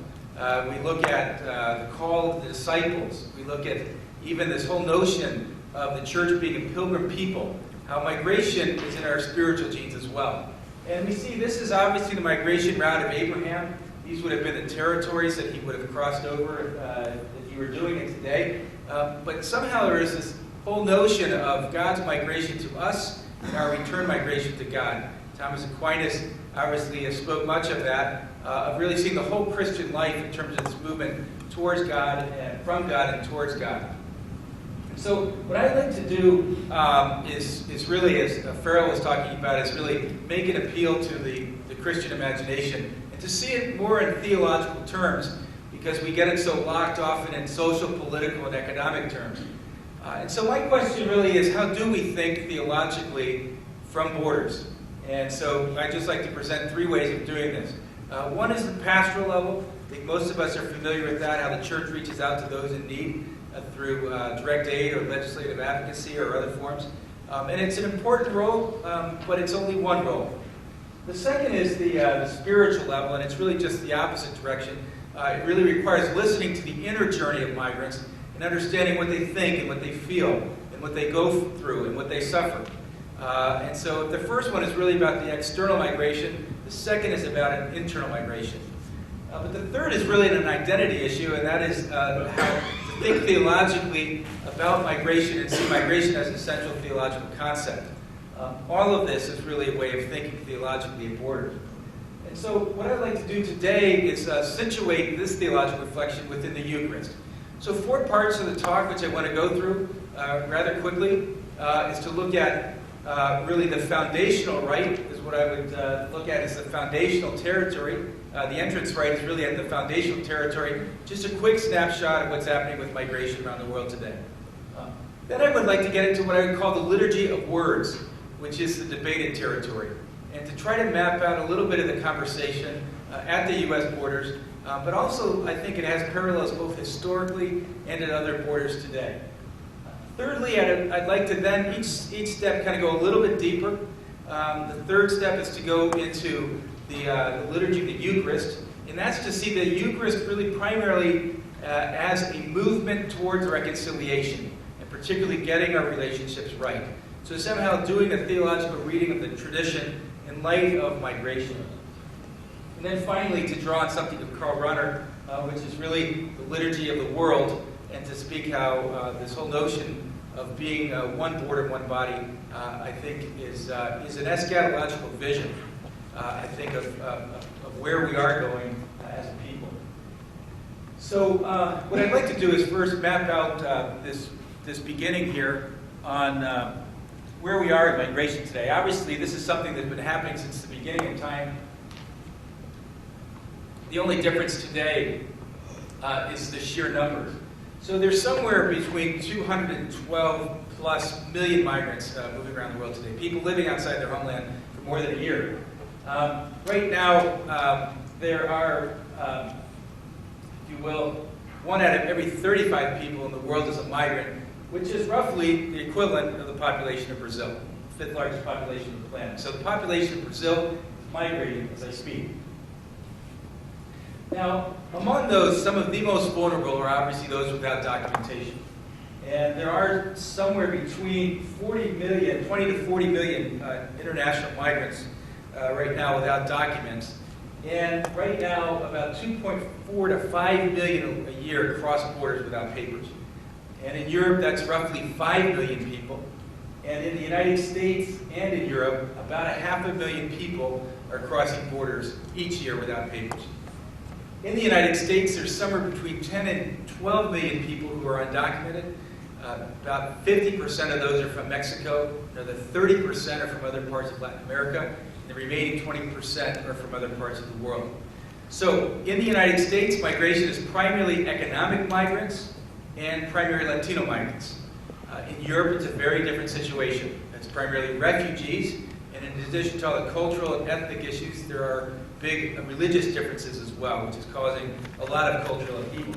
we look at the call of the disciples, we look at even this whole notion of the church being a pilgrim people, how migration is in our spiritual genes as well. And we see this is obviously the migration route of Abraham. These would have been the territories that he would have crossed over if he were doing it today. But somehow there is this whole notion of God's migration to us and our return migration to God. Thomas Aquinas obviously spoke much of that, of really seeing the whole Christian life in terms of this movement towards God and from God and towards God. So what I'd like to do is really, as Farrell was talking about, is really make an appeal to the Christian imagination and to see it more in theological terms, because we get it so locked often in social, political, and economic terms. And so my question really is, how do we think theologically from borders? And so I'd just like to present three ways of doing this. One is the pastoral level. I think most of us are familiar with that, how the church reaches out to those in need through direct aid or legislative advocacy or other forms. And it's an important role, but it's only one role. The second is the spiritual level, and it's really just the opposite direction. It really requires listening to the inner journey of migrants and understanding what they think and what they feel and what they go through and what they suffer. And so the first one is really about the external migration. The second is about an internal migration. But the third is really an identity issue, and that is how to think theologically about migration and see migration as a central theological concept. All of this is really a way of thinking theologically at borders. And so what I'd like to do today is situate this theological reflection within the Eucharist. So 4 parts of the talk, which I want to go through rather quickly, is to look at really the foundational rite, is what I would look at as the foundational territory. The entrance rite is really at the foundational territory. Just a quick snapshot of what's happening with migration around the world today. Then I would like to get into what I would call the liturgy of words, which is the debated territory, and to try to map out a little bit of the conversation at the U.S. borders, but also I think it has parallels both historically and at other borders today. Thirdly, I'd like to then, each step kind of go a little bit deeper. The third step is to go into the liturgy of the Eucharist, and that's to see the Eucharist really primarily as a movement towards reconciliation, and particularly getting our relationships right. So somehow doing a theological reading of the tradition in light of migration. And then finally, to draw on something of Karl Rahner, which is really the liturgy of the world, and to speak how this whole notion of being one border, one body, I think is an eschatological vision, I think, of where we are going as a people. So what I'd like to do is first map out this beginning here on where we are in migration today. Obviously, this is something that's been happening since the beginning of time. The only difference today is the sheer numbers. So there's somewhere between 212 plus million migrants moving around the world today, people living outside their homeland for more than a year. Right now, there are, if you will, 1 out of every 35 people in the world is a migrant, which is roughly the equivalent of the population of Brazil, the 5th largest population of the planet. So the population of Brazil is migrating as I speak. Now, among those, some of the most vulnerable are obviously those without documentation. And there are somewhere between 20 to 40 million international migrants right now without documents. And right now, about 2.4 to 5 million a year cross borders without papers. And in Europe, that's roughly 5 million people. And in the United States and in Europe, about 500,000 people are crossing borders each year without papers. In the United States, there's somewhere between 10 and 12 million people who are undocumented. About 50% of those are from Mexico. Another 30% are from other parts of Latin America. And the remaining 20% are from other parts of the world. So in the United States, migration is primarily economic migrants and primarily Latino migrants. In Europe, it's a very different situation. It's primarily refugees, and in addition to all the cultural and ethnic issues, there are big religious differences as well, which is causing a lot of cultural upheaval.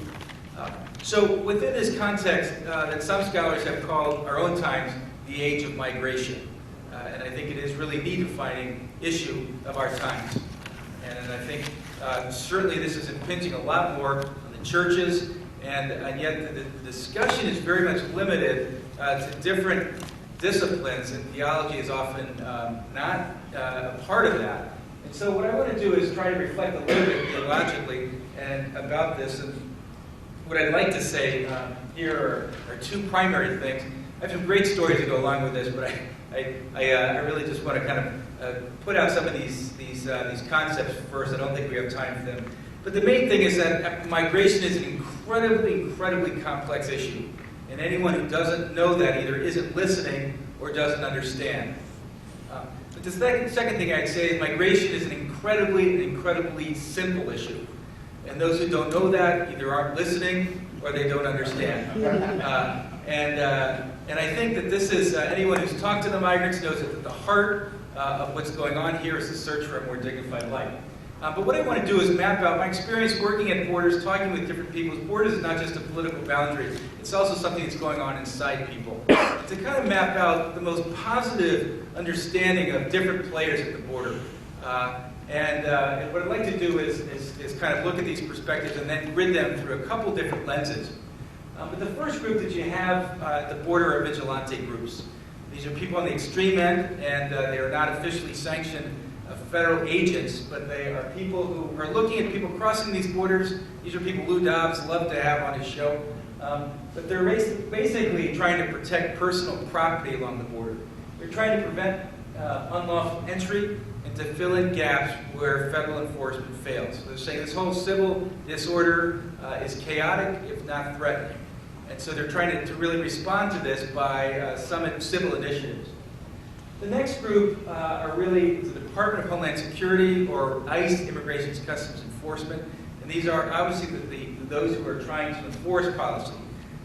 So within this context that some scholars have called our own times the age of migration. And I think it is really the defining issue of our times. And I think certainly this is impinging a lot more on the churches, and yet the discussion is very much limited to different disciplines, and theology is often not a part of that. And so what I want to do is try to reflect a little bit theologically and about this. And what I'd like to say here are 2 primary things. I have some great stories to go along with this, but I really just want to kind of put out some of these concepts first. I don't think we have time for them. But the main thing is that migration is an incredibly complex issue. And And anyone who doesn't know that either isn't listening or doesn't understand. But the second thing I'd say is migration is an incredibly simple issue. And those who don't know that either aren't listening or they don't understand. And I think that this is, anyone who's talked to the migrants knows that at the heart of what's going on here is the search for a more dignified life. But what I want to do is map out my experience working at borders, talking with different people. Borders is not just a political boundary, it's also something that's going on inside people. To kind of map out the most positive understanding of different players at the border. And what I'd like to do is kind of look at these perspectives and then grid them through a couple different lenses. But the first group that you have at the border are vigilante groups. These are people on the extreme end, and they are not officially sanctioned federal agents, but they are people who are looking at people crossing these borders. These are people Lou Dobbs loved to have on his show. But they're basically trying to protect personal property along the border. They're trying to prevent unlawful entry and to fill in gaps where federal enforcement fails. So they're saying this whole civil disorder is chaotic, if not threatening. And so they're trying to really respond to this by some civil initiatives. The next group are really the Department of Homeland Security or ICE, Immigration and Customs Enforcement. And these are obviously those who are trying to enforce policy.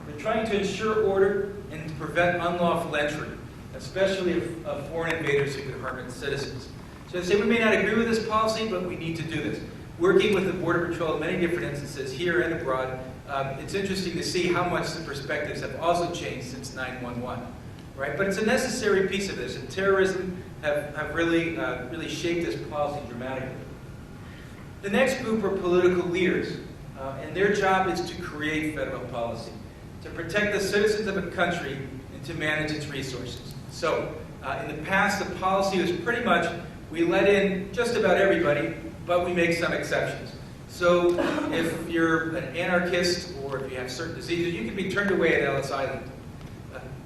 They're trying to ensure order and to prevent unlawful entry, especially of foreign invaders who could harm its citizens. So they say we may not agree with this policy, but we need to do this. Working with the Border Patrol in many different instances here and abroad, it's interesting to see how much the perspectives have also changed since 9/11. Right? But it's a necessary piece of this, and terrorism have really shaped this policy dramatically. The next group are political leaders, and their job is to create federal policy, to protect the citizens of a country, and to manage its resources. So, in the past, the policy was pretty much, we let in just about everybody, but we make some exceptions. So, if you're an anarchist, or if you have certain diseases, you can be turned away at Ellis Island.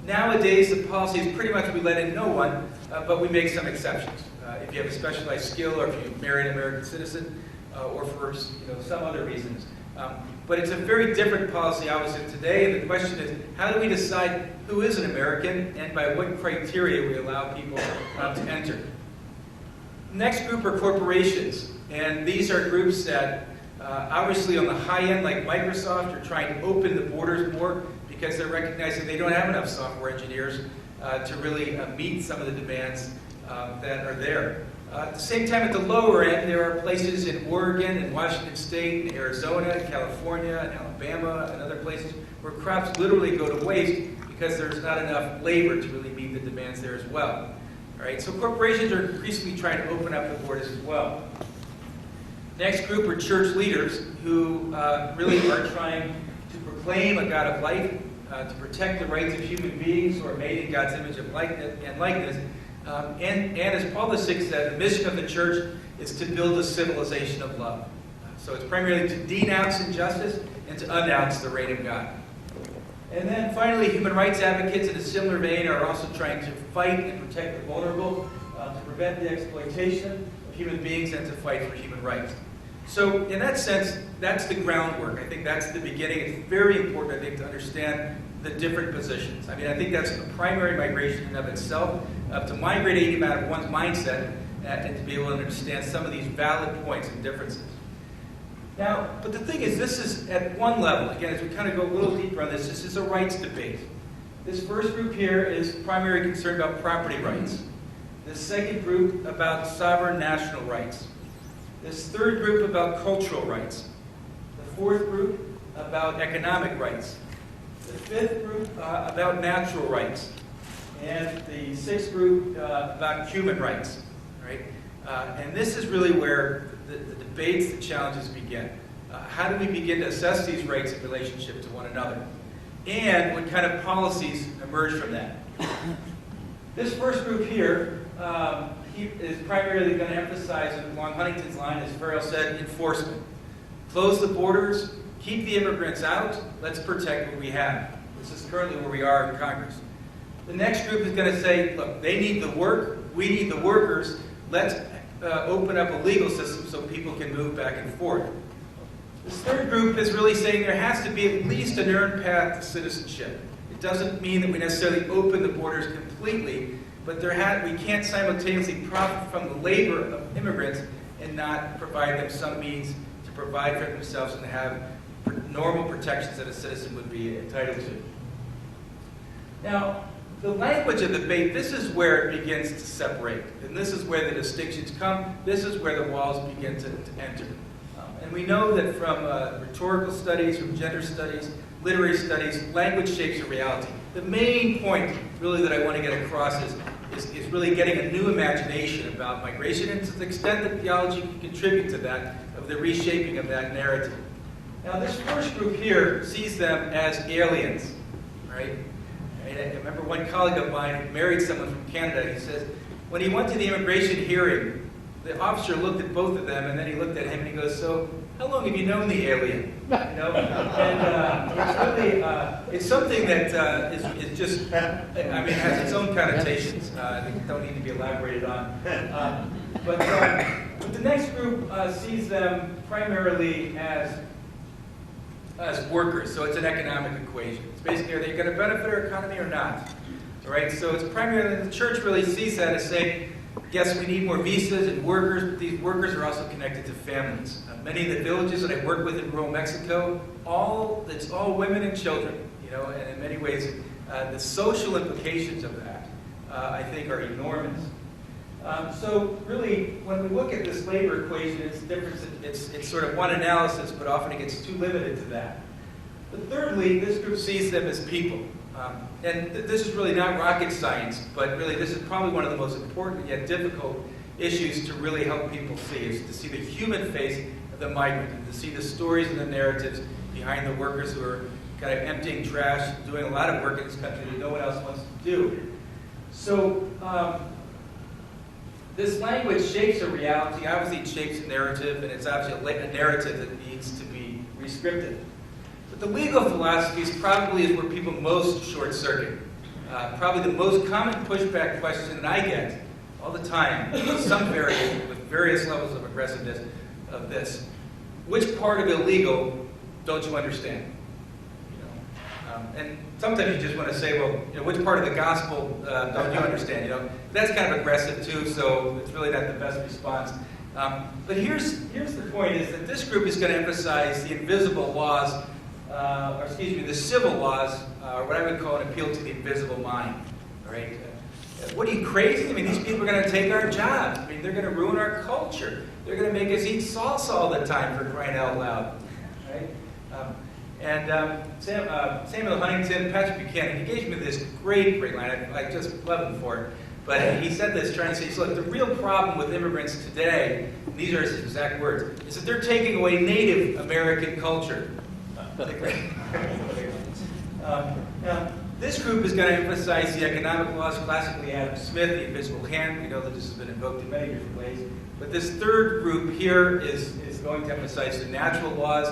Nowadays, the policy is pretty much we let in no one, but we make some exceptions. If you have a specialized skill, or if you marry an American citizen, or for some other reasons. But it's a very different policy, obviously, today. And the question is, how do we decide who is an American, and by what criteria we allow people to enter? Next group are corporations, and these are groups that, obviously, on the high end, like Microsoft, are trying to open the borders more, because they're recognizing they don't have enough software engineers to really meet some of the demands that are there. At the same time, at the lower end, there are places in Oregon and Washington State and Arizona and California and Alabama and other places where crops literally go to waste because there's not enough labor to really meet the demands there as well. All right, so corporations are increasingly trying to open up the borders as well. Next group are church leaders who really are trying to proclaim a God of life, to protect the rights of human beings who are made in God's image and likeness. And as Paul VI said, the mission of the church is to build a civilization of love. So it's primarily to denounce injustice and to announce the reign of God. And then finally, human rights advocates in a similar vein are also trying to fight and protect the vulnerable, to prevent the exploitation of human beings, and to fight for human rights. So in that sense, that's the groundwork. I think that's the beginning. It's very important, I think, to understand the different positions. I mean, I think that's a primary migration in and of itself, to migrate out of one's mindset and to be able to understand some of these valid points and differences. Now, but the thing is, this is at one level. Again, as we kind of go a little deeper on this is a rights debate. This first group here is primarily concerned about property rights. The second group about sovereign national rights. This third group about cultural rights. The fourth group about economic rights. The fifth group about natural rights. And the sixth group about human rights. Right? And this is really where the debates, the challenges begin. How do we begin to assess these rights in relationship to one another? And what kind of policies emerge from that? This first group here is primarily going to emphasize, along Huntington's line, as Farrell said, enforcement. Close the borders, keep the immigrants out, let's protect what we have. This is currently where we are in Congress. The next group is going to say, look, they need the work, we need the workers, let's open up a legal system so people can move back and forth. This third group is really saying there has to be at least an earned path to citizenship. It doesn't mean that we necessarily open the borders completely, but we can't simultaneously profit from the labor of immigrants and not provide them some means to provide for themselves and to have normal protections that a citizen would be entitled to. Now, the language of the debate, this is where it begins to separate. And this is where the distinctions come. This is where the walls begin to enter. And we know that from rhetorical studies, from gender studies, literary studies, language shapes a reality. The main point, really, that I want to get across is really getting a new imagination about migration and to the extent that theology can contribute to that, of the reshaping of that narrative. Now, this first group here sees them as aliens, right? I remember one colleague of mine who married someone from Canada. He says, when he went to the immigration hearing, the officer looked at both of them, and then he looked at him and he goes, "So, how long have you known the alien?" You know, and it's really it's something that is just, I mean, has its own connotations. I think don't need to be elaborated on. But the next group sees them primarily as workers, so it's an economic equation. It's basically, are they going to benefit our economy or not? All right, so it's primarily, the church really sees that as saying, yes, we need more visas and workers, but these workers are also connected to families. Many of the villages that I work with in rural Mexico, it's all women and children, you know, and in many ways, the social implications of that, I think, are enormous. So really, when we look at this labor equation, it's sort of one analysis, but often it gets too limited to that. But thirdly, this group sees them as people. And this is really not rocket science, but really this is probably one of the most important yet difficult issues to really help people see, is to see the human face of the migrant, and to see the stories and the narratives behind the workers who are kind of emptying trash, doing a lot of work in this country that no one else wants to do. So this language shapes a reality. Obviously, it shapes a narrative, and it's obviously a narrative that needs to be rescripted. But the legal philosophies probably is where people most short-circuit. Probably the most common pushback question that I get all the time, some variant with various levels of aggressiveness of this: which part of illegal don't you understand? You know, and sometimes you just want to say, well, you know, which part of the gospel don't you understand? You know, that's kind of aggressive too, so it's really not the best response. But here's the point: is that this group is going to emphasize the invisible laws, the civil laws, or what I would call an appeal to the invisible mind. All right. What are you, crazy? I mean, these people are going to take our jobs. I mean, they're going to ruin our culture. They're going to make us eat salsa all the time, for crying out loud. Right? Samuel Huntington, Patrick Buchanan, he gave me this great line. I just love him for it. But he said this, trying to say, look, the real problem with immigrants today, and these are his exact words, is that they're taking away Native American culture. Now, this group is going to emphasize the economic laws, classically Adam Smith, the invisible hand. We know that this has been invoked in many different ways. But this third group here is going to emphasize the natural laws,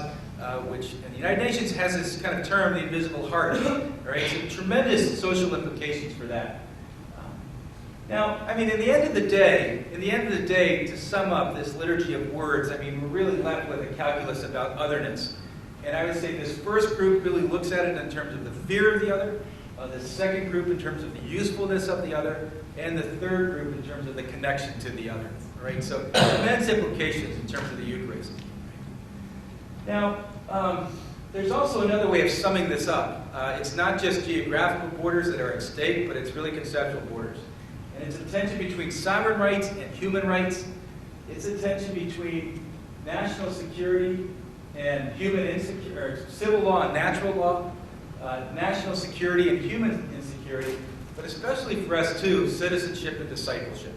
which in the United Nations has this kind of term, the invisible heart. Right? So tremendous social implications for that. Now, I mean, in the end of the day, to sum up this liturgy of words, I mean, we're really left with a calculus about otherness. And I would say this first group really looks at it in terms of the fear of the other, the second group in terms of the usefulness of the other, and the third group in terms of the connection to the other. Right? So immense implications in terms of the Eucharist. Now, there's also another way of summing this up. It's not just geographical borders that are at stake, but it's really conceptual borders. And it's a tension between sovereign rights and human rights. It's a tension between national security and human insecurity, or civil law and natural law, national security and human insecurity, but especially for us too, citizenship and discipleship.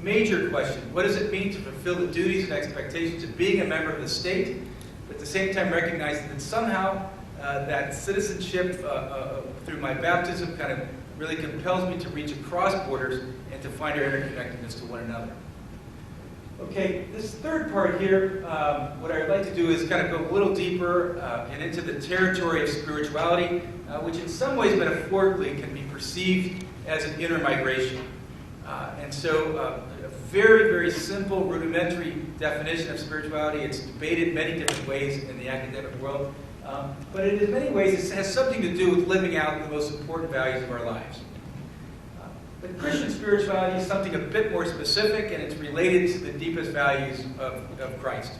Major question: what does it mean to fulfill the duties and expectations of being a member of the state, but at the same time recognizing that somehow that citizenship through my baptism kind of really compels me to reach across borders and to find our interconnectedness to one another. Okay, this third part here, what I'd like to do is kind of go a little deeper and into the territory of spirituality, which in some ways metaphorically can be perceived as an inner migration. And so a very, very simple, rudimentary definition of spirituality. It's debated many different ways in the academic world. But in many ways, it has something to do with living out the most important values of our lives. But Christian spirituality is something a bit more specific, and it's related to the deepest values of Christ.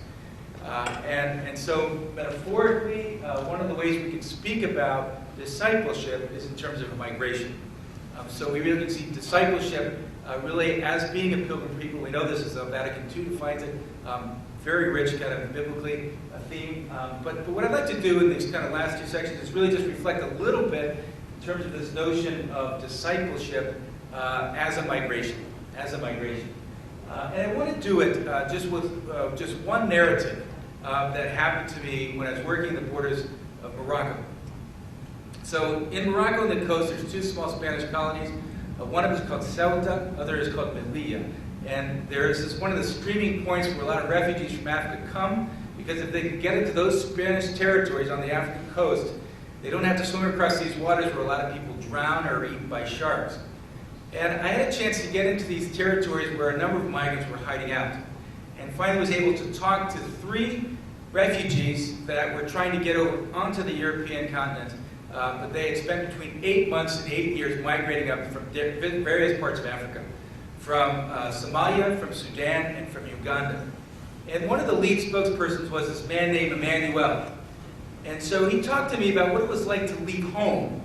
And so, metaphorically, one of the ways we can speak about discipleship is in terms of migration. So we really can see discipleship really as being a pilgrim people. We know this is Vatican II defines it, very rich kind of biblically a theme. But what I'd like to do in these kind of last two sections is really just reflect a little bit in terms of this notion of discipleship as a migration, And I want to do it just with just one narrative that happened to me when I was working in the borders of Morocco. So in Morocco, on the coast, there's two small Spanish colonies. One of them is called Ceuta, the other is called Melilla. And there's this one of the streaming points where a lot of refugees from Africa come, because if they can get into those Spanish territories on the African coast, they don't have to swim across these waters where a lot of people drown or are eaten by sharks. And I had a chance to get into these territories where a number of migrants were hiding out. And finally was able to talk to 3 refugees that were trying to get over onto the European continent. But they had spent between 8 months and 8 years migrating up from various parts of Africa. From Somalia, from Sudan, and from Uganda. And one of the lead spokespersons was this man named Emmanuel. And so he talked to me about what it was like to leave home,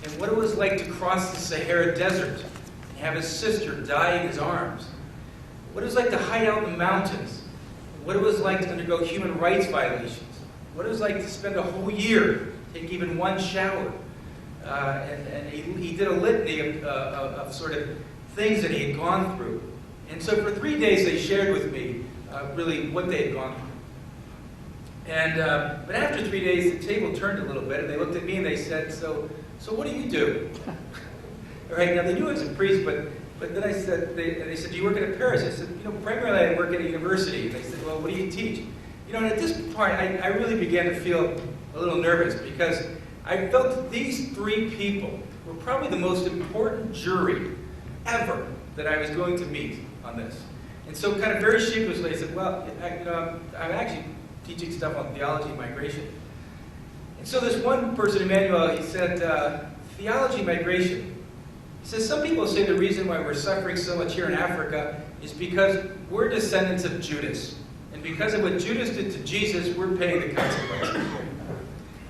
and what it was like to cross the Sahara Desert, and have his sister die in his arms. What it was like to hide out in the mountains. What it was like to undergo human rights violations. What it was like to spend a whole year, take even one shower. And he did a litany of sort of things that he had gone through. And so for 3 days they shared with me really what they had gone through. And but after 3 days the table turned a little bit and they looked at me and they said, so what do you do? All right, now they knew I was a priest, but then I said, they said, do you work at a parish? I said, primarily I work at a university. And they said, well, what do you teach? And at this point I really began to feel a little nervous, because I felt that these 3 people were probably the most important jury ever that I was going to meet on this. And so kind of very sheepishly I said, well, I'm actually teaching stuff on theology and migration. And so this one person, Emmanuel, he said, theology and migration. He says, some people say the reason why we're suffering so much here in Africa is because we're descendants of Judas. And because of what Judas did to Jesus, we're paying the consequences.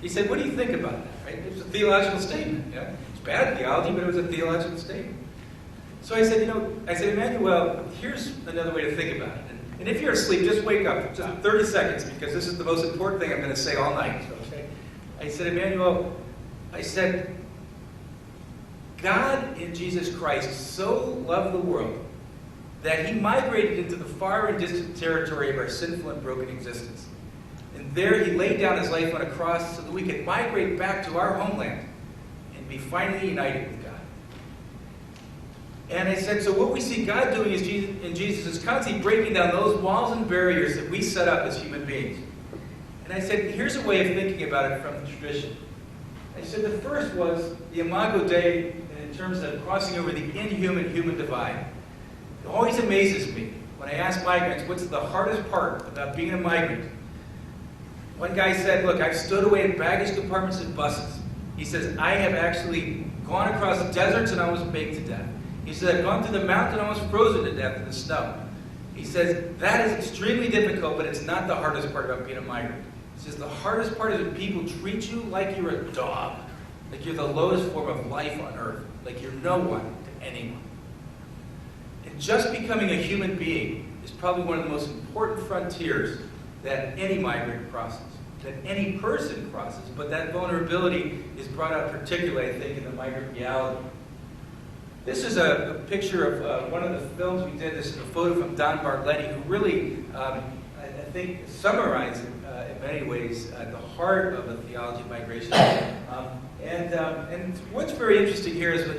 He said, what do you think about that? Right? It was a theological statement. It's bad theology, but it was a theological statement. So I said, Emmanuel, here's another way to think about it. And if you're asleep, just wake up, just 30 seconds, because this is the most important thing I'm going to say all night. Okay? I said, Emmanuel, God in Jesus Christ so loved the world that he migrated into the far and distant territory of our sinful and broken existence. And there he laid down his life on a cross so that we could migrate back to our homeland and be finally united with God. And I said, so what we see God doing in Jesus is constantly breaking down those walls and barriers that we set up as human beings. And I said, here's a way of thinking about it from the tradition. I said, the first was the Imago Dei in terms of crossing over the inhuman-human divide. It always amazes me when I ask migrants, what's the hardest part about being a migrant? One guy said, look, I've stood away in baggage compartments and buses. He says, I have actually gone across deserts and almost baked to death. He said, I've gone through the mountain and almost frozen to death in the snow. He says, that is extremely difficult, but it's not the hardest part about being a migrant. He says, the hardest part is when people treat you like you're a dog, like you're the lowest form of life on earth, like you're no one to anyone. And just becoming a human being is probably one of the most important frontiers that any migrant crosses, that any person crosses, but that vulnerability is brought out particularly, I think, in the migrant reality. This is a picture of one of the films we did. This is a photo from Don Bartletti, who really, I think, summarized in many ways the heart of the theology of migration. And what's very interesting here is that,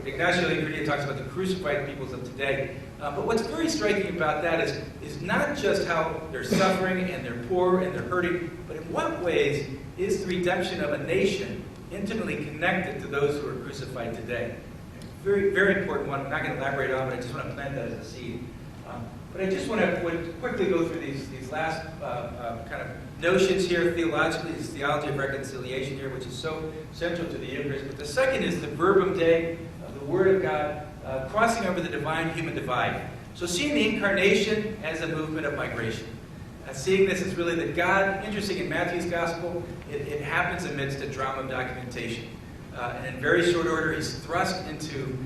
Ignacio Groody talks about the crucified peoples of today. But what's very striking about that is not just how they're suffering and they're poor and they're hurting, but in what ways is the redemption of a nation intimately connected to those who are crucified today. Very, very important one. I'm not going to elaborate on, but I just want to plant that as a seed. But I just want to quickly go through these last kind of notions here theologically. This theology of reconciliation here, which is so central to the Eucharist. But the second is the verbum Dei, of the Word of God, crossing over the divine-human divide. So seeing the incarnation as a movement of migration. Seeing this as really that God, interesting in Matthew's Gospel, it happens amidst a drama of documentation. And in very short order, he's thrust into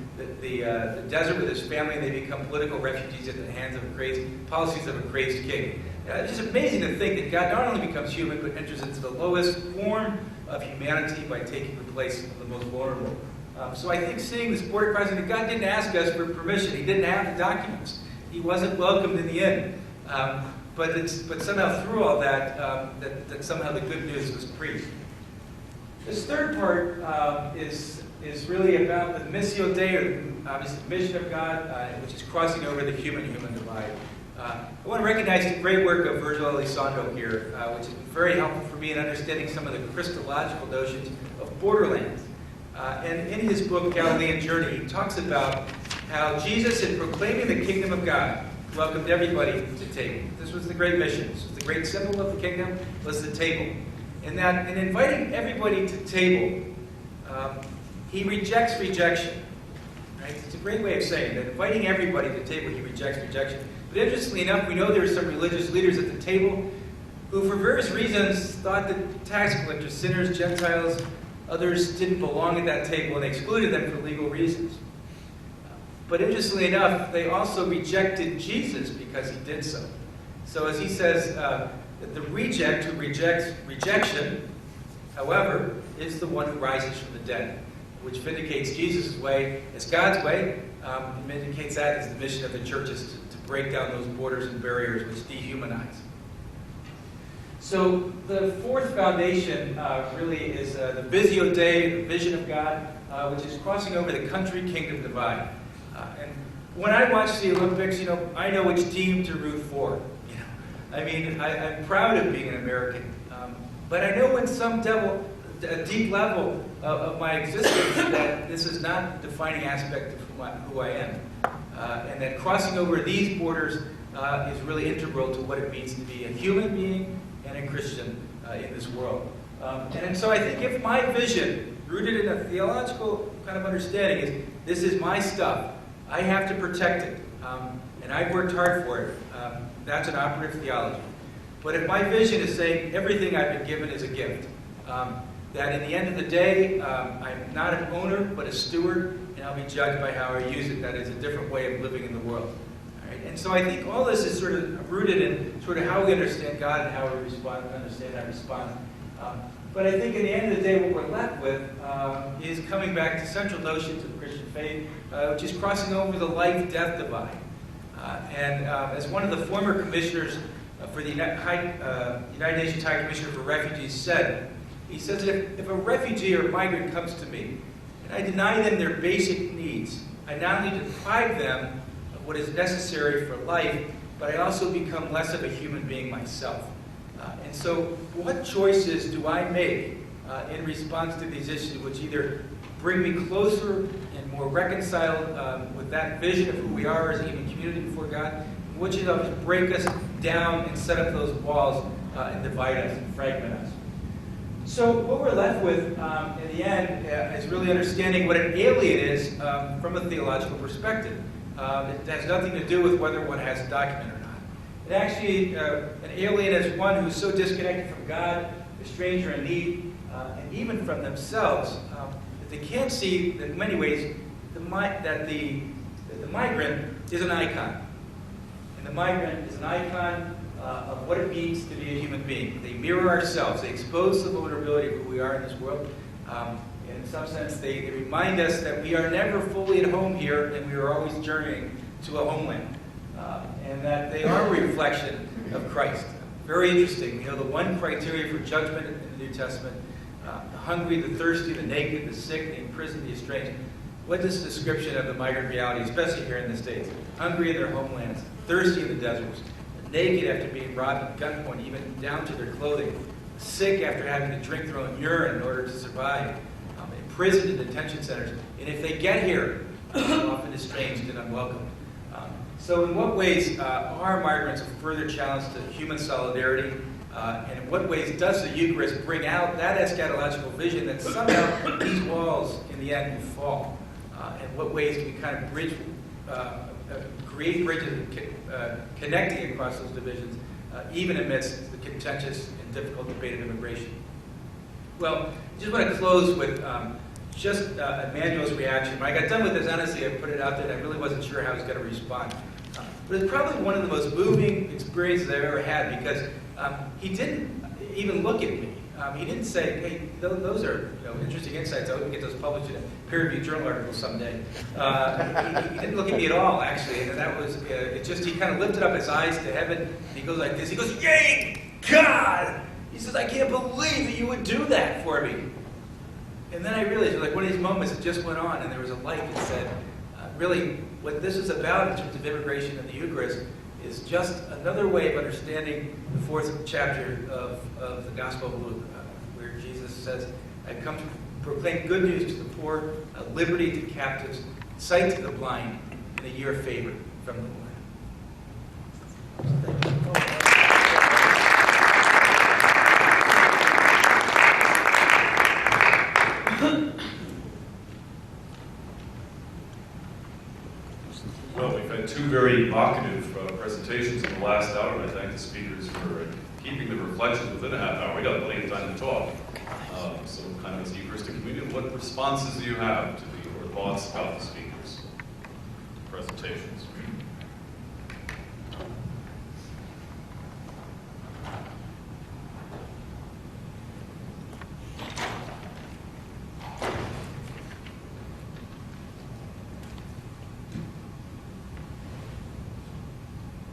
the desert with his family, and they become political refugees at the hands of policies of a crazed king. It's just amazing to think that God not only becomes human, but enters into the lowest form of humanity by taking the place of the most vulnerable. So I think seeing this border crossing, that God didn't ask us for permission. He didn't have the documents. He wasn't welcomed in the end. But somehow through all that, that somehow the good news was preached. This third part is really about the Missio Dei, or obviously the mission of God, which is crossing over the human-human divide. I want to recognize the great work of Virgil Elizondo here, which has been very helpful for me in understanding some of the Christological notions of borderlands. And in his book, Galilean Journey, he talks about how Jesus, in proclaiming the kingdom of God, welcomed everybody to table. This was the great mission. This was the great symbol of the kingdom, was the table. And that in inviting everybody to table, he rejects rejection. Right? It's a great way of saying that inviting everybody to table, he rejects rejection. But interestingly enough, we know there are some religious leaders at the table who, for various reasons, thought that tax collectors, sinners, Gentiles, others didn't belong at that table, and they excluded them for legal reasons. But interestingly enough, they also rejected Jesus because he did so. So as he says, that the reject who rejects rejection, however, is the one who rises from the dead, which vindicates Jesus' way as God's way, and vindicates that as the mission of the church is to break down those borders and barriers which dehumanize. So the fourth foundation really is the Visio Dei, the vision of God, which is crossing over the country-kingdom divide. And when I watch the Olympics, I know which team to root for. I mean, I'm proud of being an American, but I know in some a deep level of my existence that this is not the defining aspect of who I am, and that crossing over these borders is really integral to what it means to be a human being and a Christian in this world. And so I think if my vision, rooted in a theological kind of understanding, is this is my stuff, I have to protect it, and I've worked hard for it. That's an operative theology. But if my vision is saying everything I've been given is a gift, that in the end of the day, I'm not an owner, but a steward, and I'll be judged by how I use it. That is a different way of living in the world. All right? And so I think all this is sort of rooted in sort of how we understand God and how we respond and understand how we respond. But I think in the end of the day, what we're left with is coming back to central notions of Christian faith, which is crossing over the life-death divide. And as one of the former commissioners for the United Nations High Commissioner for Refugees said, he says that if a refugee or a migrant comes to me and I deny them their basic needs, I not only deprive them of what is necessary for life, but I also become less of a human being myself. And so what choices do I make in response to these issues which either bring me closer and more reconciled with that vision of who we are as a human community before God, which break us down and set up those walls and divide us and fragment us. So what we're left with in the end is really understanding what an alien is from a theological perspective. It has nothing to do with whether one has a document or not. It actually, an alien is one who's so disconnected from God, a stranger in need, and even from themselves, that they can't see that in many ways that the migrant is an icon. And the migrant is an icon of what it means to be a human being. They mirror ourselves. They expose the vulnerability of who we are in this world. In some sense, they remind us that we are never fully at home here, and we are always journeying to a homeland. And that they are a reflection of Christ. Very interesting. The one criteria for judgment in the New Testament, the hungry, the thirsty, the naked, the sick, the imprisoned, the estranged. What is the description of the migrant reality, especially here in the States? Hungry in their homelands, thirsty in the deserts, naked after being robbed at gunpoint, even down to their clothing, sick after having to drink their own urine in order to survive, imprisoned in detention centers. And if they get here, they're often estranged and unwelcome. So in what ways are migrants a further challenge to human solidarity? And in what ways does the Eucharist bring out that eschatological vision that somehow these walls in the end will fall? And what ways can we kind of bridge, create bridges connecting across those divisions, even amidst the contentious and difficult debate of immigration? Well, I just want to close with just Emmanuel's reaction. When I got done with this, honestly, I put it out there and I really wasn't sure how I was going to respond. But it's probably one of the most moving experiences I've ever had because he didn't even look at me. He didn't say, hey, those are interesting insights. I hope we get those published in a peer-reviewed journal article someday. He didn't look at me at all, actually. And that was, he kind of lifted up his eyes to heaven. And he goes like this. He goes, yay, God! He says, I can't believe that you would do that for me. And then I realized, like one of these moments, it just went on, and there was a light that said, really, what this is about in terms of immigration and the Eucharist is just another way of understanding the fourth chapter of the Gospel of Luke, where Jesus says, I've come to proclaim good news to the poor, liberty to captives, sight to the blind, and a year of favor from the Lord. Thank you. Well, we've had two very evocative presentations in the last hour, and I thank the speakers for keeping the reflections within a half hour. We got plenty of time to talk. So kind of as a Eucharistic communion, what responses do you have to or thoughts about the speakers' presentations?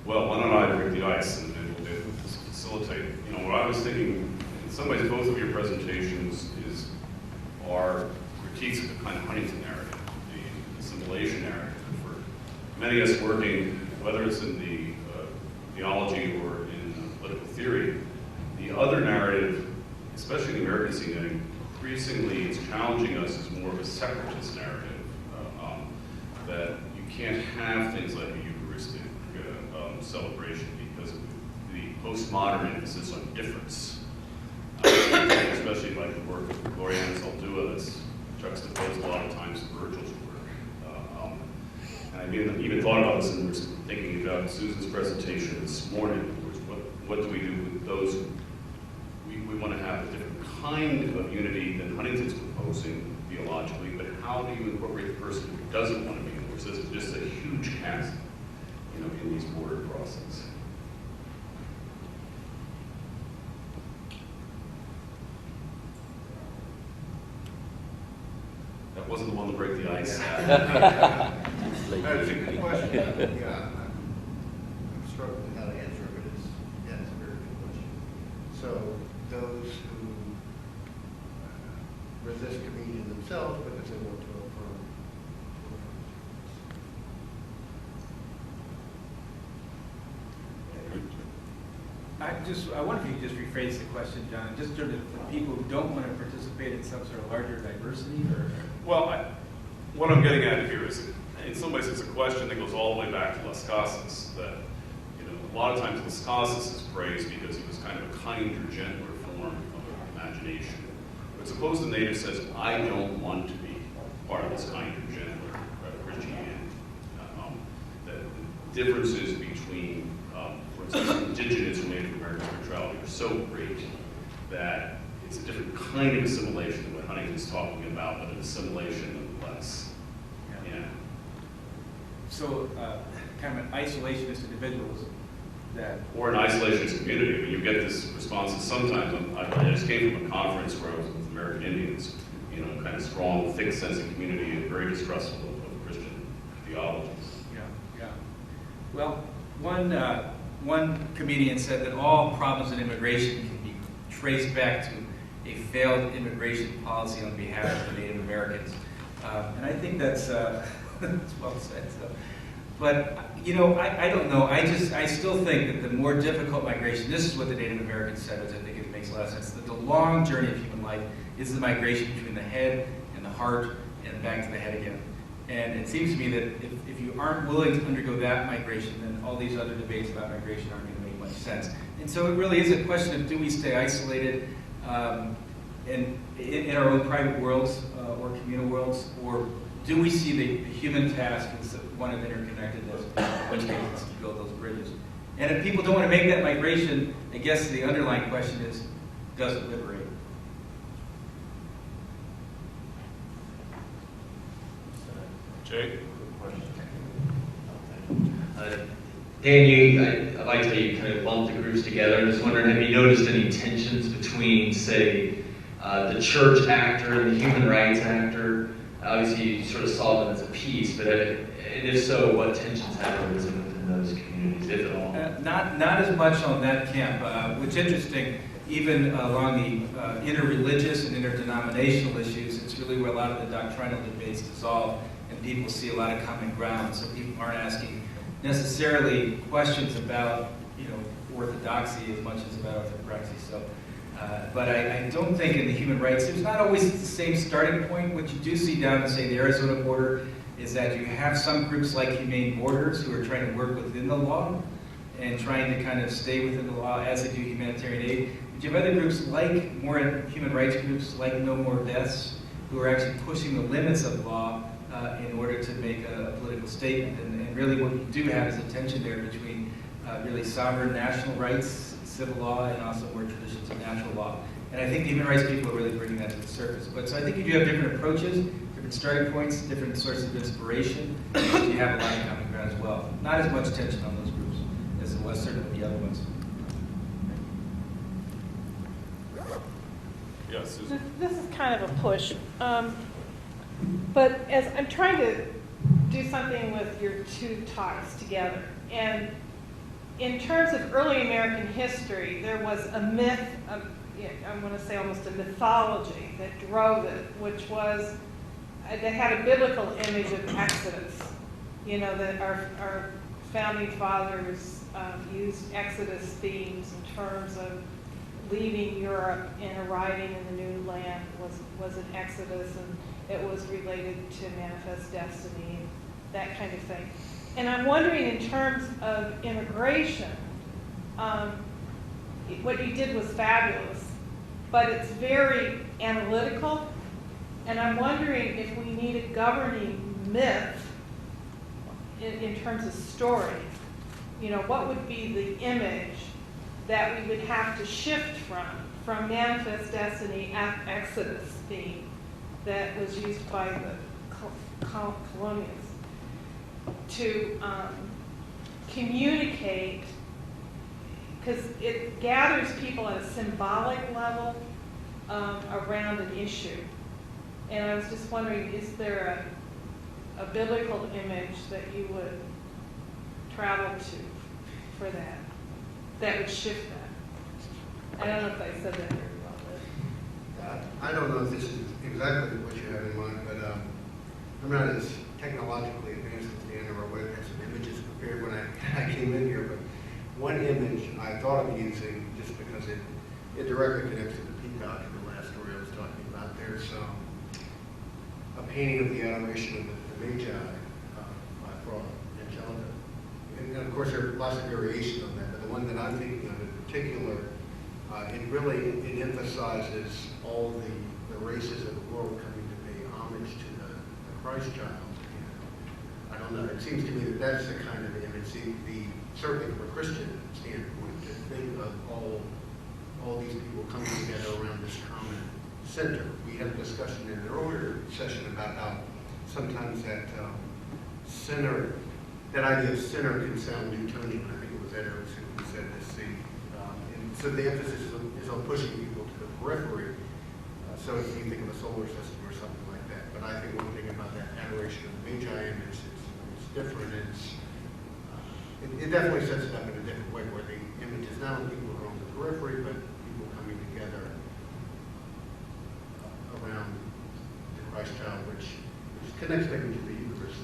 Well, why don't I break the ice and we'll facilitate. What I was thinking, in some ways, both of your presentations are critiques of the kind of Huntington narrative, the assimilation narrative. For many of us working, whether it's in the theology or in political theory, the other narrative, especially in the American scene, increasingly is challenging us as more of a separatist narrative, that you can't have things like a Eucharistic celebration because of the postmodern emphasis on difference, especially like the work of Gloriana Saldua that's juxtaposed a lot of times to Virgil's work. And I even thought about this and was thinking about Susan's presentation this morning. What do we do with those who we want to have a different kind of unity than Huntington's proposing theologically, but how do you incorporate the person who doesn't want to be in there? So this is just a huge chasm, in these border crossings. That wasn't the one to break the ice. That's a good question. Yeah, I'm struggling how to answer it, but it's a very good question. So those who resist communion themselves because they want to affirm. I wonder if you could just rephrase the question, John, just in terms of the people who don't want to participate in some sort of larger diversity, or? Well, what I'm getting at here is, in some ways, it's a question that goes all the way back to Las Casas. That a lot of times Las Casas is praised because he was kind of a kinder, gentler form of imagination. But suppose the native says, "I don't want to be part of this kinder, gentler Christianity." That the differences between for instance, indigenous or Native American spirituality are so great that it's a different kind of assimilation than what Huntington's talking about, but an assimilation nonetheless. Yeah. So, kind of an isolationist individualism that... Or an isolationist community. I mean, you get this response sometimes. I just came from a conference where I was with American Indians, kind of strong, thick sense of community and very distrustful of Christian theologies. Yeah. Well, one comedian said that all problems in immigration can be traced back to a failed immigration policy on behalf of the Native Americans. And I think that's well said. So. But, I don't know. I still think that the more difficult migration, this is what the Native Americans said, which I think it makes a lot of sense, that the long journey of human life is the migration between the head and the heart and back to the head again. And it seems to me that if you aren't willing to undergo that migration, then all these other debates about migration aren't going to make much sense. And so it really is a question of, do we stay isolated in our own private worlds or communal worlds, or do we see the human task as one of interconnectedness, in which case it's to build those bridges? And if people don't want to make that migration, I guess the underlying question is, does it liberate? Jay? Dan, I liked how you kind of lumped the groups together. I'm just wondering, have you noticed any tensions between, say, the church actor and the human rights actor? Obviously, you sort of saw them as a piece, but if so, what tensions have arisen within those communities, if at all? Not as much on that camp. Which is interesting, even along the interreligious and interdenominational issues, it's really where a lot of the doctrinal debates dissolve, and people see a lot of common ground. So people aren't asking necessarily questions about, orthodoxy as much as about orthopraxy. So, but I don't think in the human rights, there's not always the same starting point. What you do see down in, say, the Arizona border is that you have some groups like Humane Borders who are trying to work within the law and trying to kind of stay within the law as they do humanitarian aid. But you have other groups like, more human rights groups like No More Deaths, who are actually pushing the limits of law in order to make a political statement. And really what you do have is a tension there between really sovereign national rights, civil law, and also more traditions of natural law. And I think the human rights people are really bringing that to the surface. But so I think you do have different approaches, different starting points, different sources of inspiration, and you have a lot of common ground as well. Not as much tension on those groups as it was certainly the other ones. Yes, Susan. This is kind of a push, but as I'm trying to do something with your two talks together, and in terms of early American history, there was a myth, I'm going to say almost a mythology that drove it, which was, that had a biblical image of Exodus. That our founding fathers used Exodus themes in terms of leaving Europe and arriving in the new land was an Exodus, and it was related to manifest destiny, that kind of thing. And I'm wondering, in terms of immigration, what you did was fabulous, but it's very analytical, and I'm wondering if we need a governing myth in terms of story. What would be the image that we would have to shift from manifest destiny Exodus theme that was used by the colonials to communicate, because it gathers people at a symbolic level around an issue. And I was just wondering, is there a biblical image that you would travel to for that would shift that? I don't know if I said that very well, but I don't know if this is exactly what you have in mind, but I'm not as technologically advanced as Dan, or I had some images prepared when I came in here, but one image I thought of using, just because it directly connects to the peacock in the last story I was talking about. There's a painting of the adoration of the Magi by Farrell and Angelica. And of course, there are lots of variations on that, but the one that I'm thinking of in particular, it emphasizes all the races of the world coming to pay homage to the Christ child. And I don't know, it seems to me that that's the kind of image, certainly from a Christian standpoint, to think of all these people coming together around this common center. We had a discussion in an earlier session about how sometimes that idea of center can sound Newtonian. I think it was Ed Erikson who said this. And so the emphasis is on pushing people to the periphery. So if you think of a solar system or something like that. But I think one thing about that adoration of the Magi image is different. It definitely sets it up in a different way, where the image is not only people who are on the periphery, but people coming together around the Christ child, which connects maybe to the Eucharist.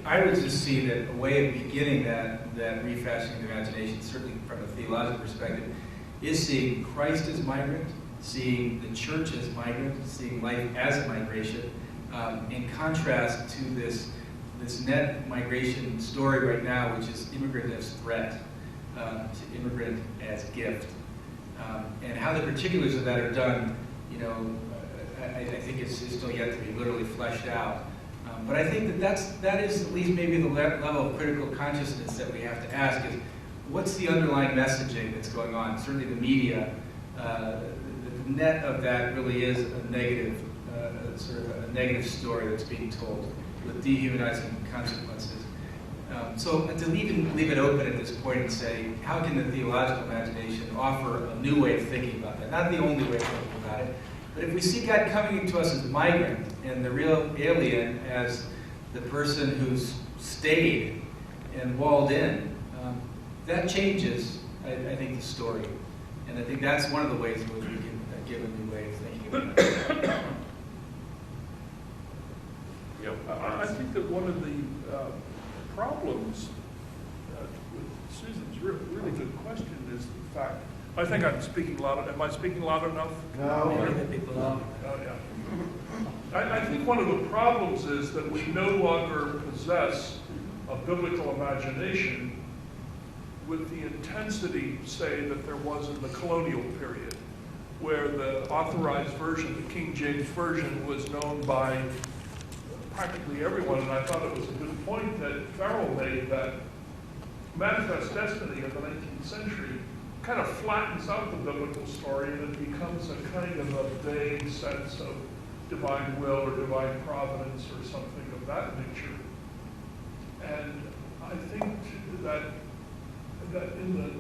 I would just see that a way of beginning that refashioning of the imagination, certainly from a theological perspective, is seeing Christ as migrant seeing the church as migrant, seeing life as a migration, in contrast to this net migration story right now, which is immigrant as threat, to immigrant as gift. And how the particulars of that are done, I think it's still yet to be literally fleshed out. But I think that is at least maybe the level of critical consciousness that we have to ask is, what's the underlying messaging that's going on? Certainly the media, the net of that really is a negative, sort of a negative story that's being told with dehumanizing consequences. So to leave it open at this point and say, how can the theological imagination offer a new way of thinking about that? Not the only way of thinking about it, but if we see God coming to us as migrant and the real alien as the person who's stayed and walled in, that changes, I think, the story. And I think that's one of the ways in which we can give a new way of thinking about it. I think that one of the problems with Susan's really good question is the fact, I think I'm speaking loud. Am I speaking loud enough? No. I think one of the problems is that we no longer possess a biblical imagination with the intensity, say, that there was in the colonial period, where the authorized version, the King James Version, was known by practically everyone, and I thought it was a good point that Farrell made, that manifest destiny of the 19th century kind of flattens out the biblical story, and it becomes a kind of a vague sense of divine will or divine providence or something of that nature. And I think that in the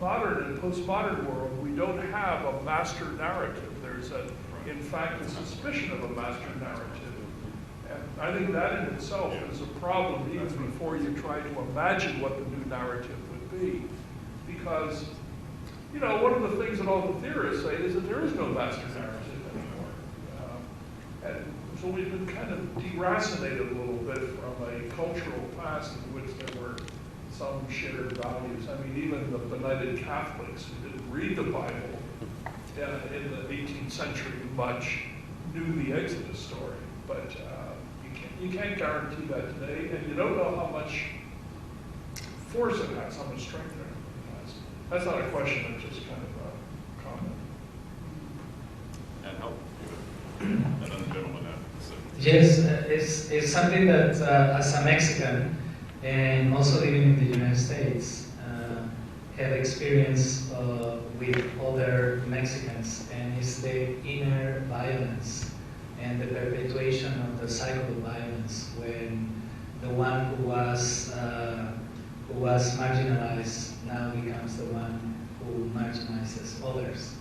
modern and postmodern world, we don't have a master narrative. There's in fact, a suspicion of a master narrative. And I think that in itself is a problem even before you try to imagine what the new narrative would be. Because, one of the things that all the theorists say is that there is no master narrative anymore. And so we've been kind of deracinated a little bit from a cultural past in which there were some shared values. I mean, even the benighted Catholics who didn't read the Bible in the 18th century much knew the Exodus story, but you can't guarantee that today, and you don't know how much force it has, how much strength it has. That's not a question, it's just kind of a comment. And help. And then the gentleman after. Yes, it's something that as a Mexican and also living in the United States, have experience with other Mexicans, and it's the inner violence and the perpetuation of the cycle of violence when the one who was marginalized now becomes the one who marginalizes others.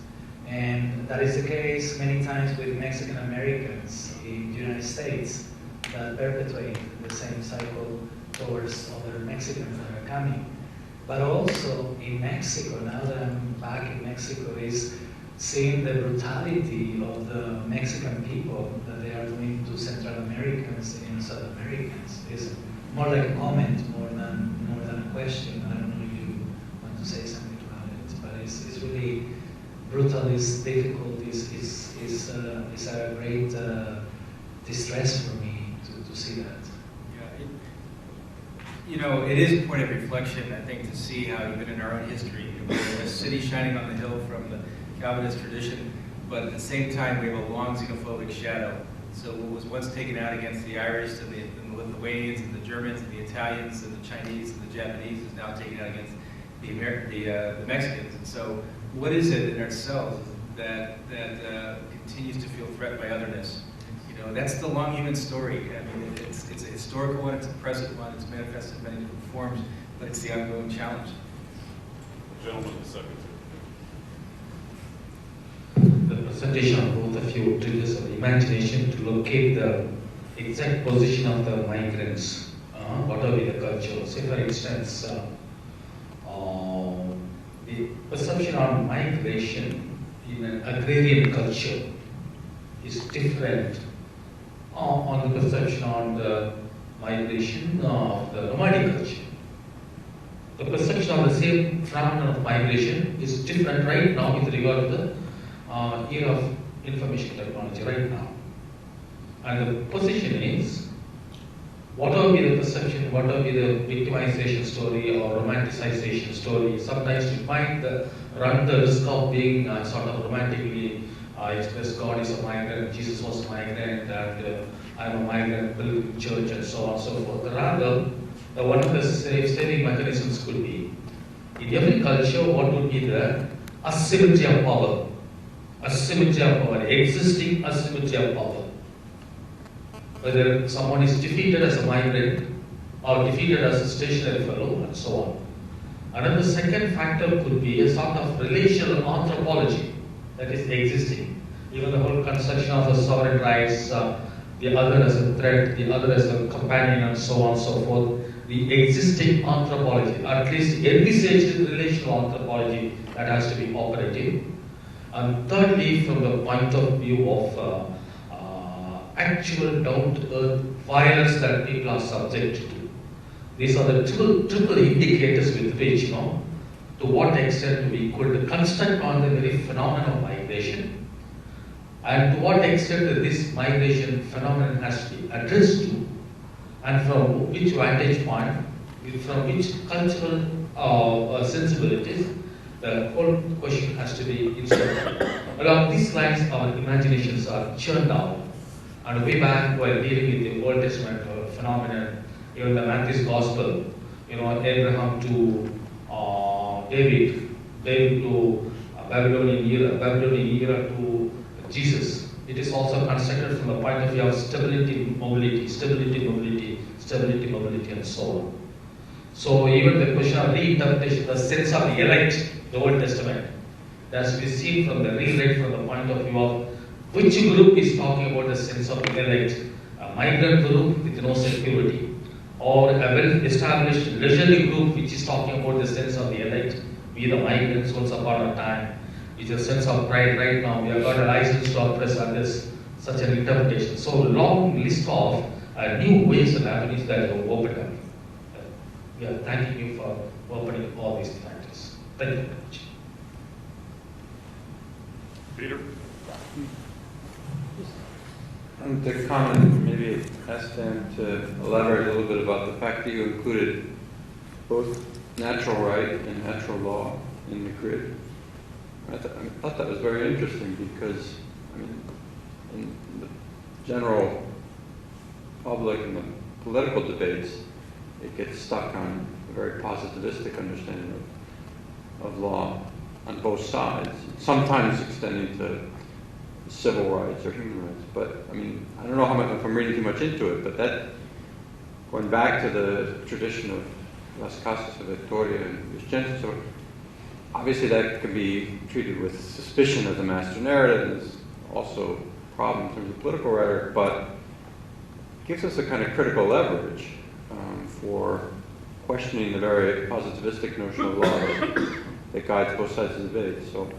And that is the case many times with Mexican Americans in the United States that perpetuate the same cycle towards other Mexicans that are coming. But also in Mexico, now that I'm back in Mexico, is seeing the brutality of the Mexican people that they are doing to Central Americans and South Americans. It's more like a comment more than a question. I don't know if you want to say something about it, but it's really brutal, it's difficult, it's a great distress for me to see that. It is a point of reflection, I think, to see how even in our own history, we're a city shining on the hill from the Calvinist tradition, but at the same time we have a long xenophobic shadow. So what was once taken out against the Irish and the Lithuanians and the Germans and the Italians and the Chinese and the Japanese is now taken out against the Mexicans. And so what is it in ourselves that continues to feel threatened by otherness? That's the long human story. I mean, it's a historical one, it's a present one, it's manifested in many different forms, but it's the ongoing challenge. Gentleman, the second. The presentation of both of you triggers our imagination to locate the exact position of the migrants, whatever the culture. Say, for instance, the perception on migration in an agrarian culture is different on the perception on the migration of the nomadic culture. the perception of the same phenomenon of migration is different right now with regard to the era of information technology right now. And the position is, whatever be the perception, whatever be the victimization story or romanticization story, sometimes we might run the risk of being sort of romantically expressed, God is a migrant, Jesus was a migrant, and I'm a migrant, building church, and so on and so forth. Rather, one of the saving mechanisms could be, in every culture, what would be the asymmetry of power? Asymmetry of power, existing asymmetry of power. Whether someone is defeated as a migrant or defeated as a stationary fellow, and so on. Another second factor could be a sort of relational anthropology that is existing. Even the whole conception of the sovereign rights, the other as a threat, the other as a companion, and so on and so forth. The existing anthropology, at least envisaged relational anthropology, that has to be operative. And thirdly, from the point of view of actual down-to-earth violence that people are subject to. These are the triple indicators with which, to what extent we could construct on the very phenomenon of migration, and to what extent this migration phenomenon has to be addressed to, and from which vantage point, from which cultural sensibilities, the whole question has to be inserted. Along these lines, our imaginations are churned out. And way back while dealing with the Old Testament phenomenon, even the Matthew's Gospel, Abraham to David to Babylonian era to Jesus. It is also constructed from the point of view of stability, mobility, and so on. So even the question of reinterpretation, the sense of the elect, the Old Testament, has to be seen from the rewrite from the point of view of which group is talking about the sense of the elect, a migrant group with no security, or a well-established leisurely group which is talking about the sense of the elect, we the migrants once upon a time, with a sense of pride right now, we have got a license to oppress others, such an interpretation. So long list of new ways and avenues that have opened up. We are thanking you for opening all these factors. Thank you very much. Peter? To comment, maybe ask them to elaborate a little bit about the fact that you included both natural right and natural law in the grid. I thought that was very interesting because, in the general public and the political debates, it gets stuck on a very positivistic understanding of law on both sides, sometimes extending to civil rights or human rights. But I don't know how much, if I'm reading too much into it, but that, going back to the tradition of Las Casas of Victoria and Vicenzo, obviously that can be treated with suspicion as a master narrative. There's also a problem in terms of political rhetoric, but it gives us a kind of critical leverage for questioning the very positivistic notion of law that guides both sides of the debate. So,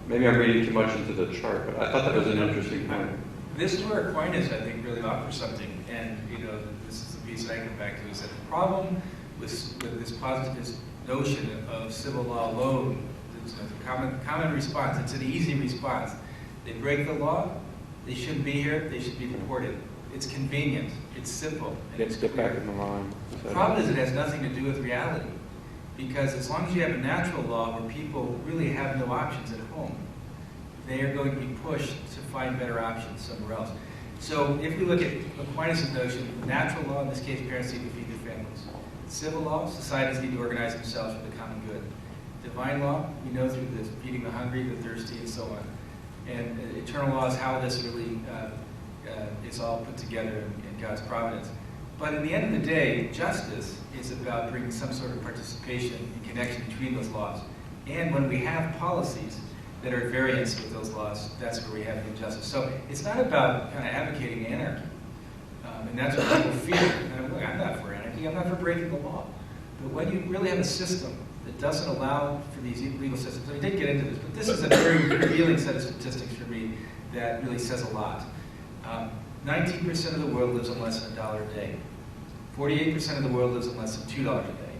maybe I'm reading too much into the chart, but I thought that was an interesting point. This where Aquinas, I think, really offers something, and this is the piece that I come back to, is that the problem with this positivist notion of civil law alone, it's a common response. It's an easy response. They break the law, they shouldn't be here, they should be deported. It's convenient, it's simple, and it's get back in the line. The problem is it has nothing to do with reality. Because as long as you have a natural law where people really have no options at home, they are going to be pushed to find better options somewhere else. So if we look at Aquinas' notion, natural law, in this case, parents need to feed their families. Civil law, societies need to organize themselves for the common good. Divine law, we know through the feeding the hungry, the thirsty, and so on. And eternal law is how this really is all put together in God's providence. But at the end of the day, justice is about bringing some sort of participation and connection between those laws. And when we have policies that are at variance with those laws, that's where we have the injustice. So it's not about kind of advocating anarchy. And that's what people fear. And look, I'm not for anarchy, I'm not for breaking the law. But when you really have a system that doesn't allow for these legal systems, I did get into this, but this is a very revealing set of statistics for me that really says a lot. 19% of the world lives on less than $1 a day. 48% of the world lives on less than $2 a day.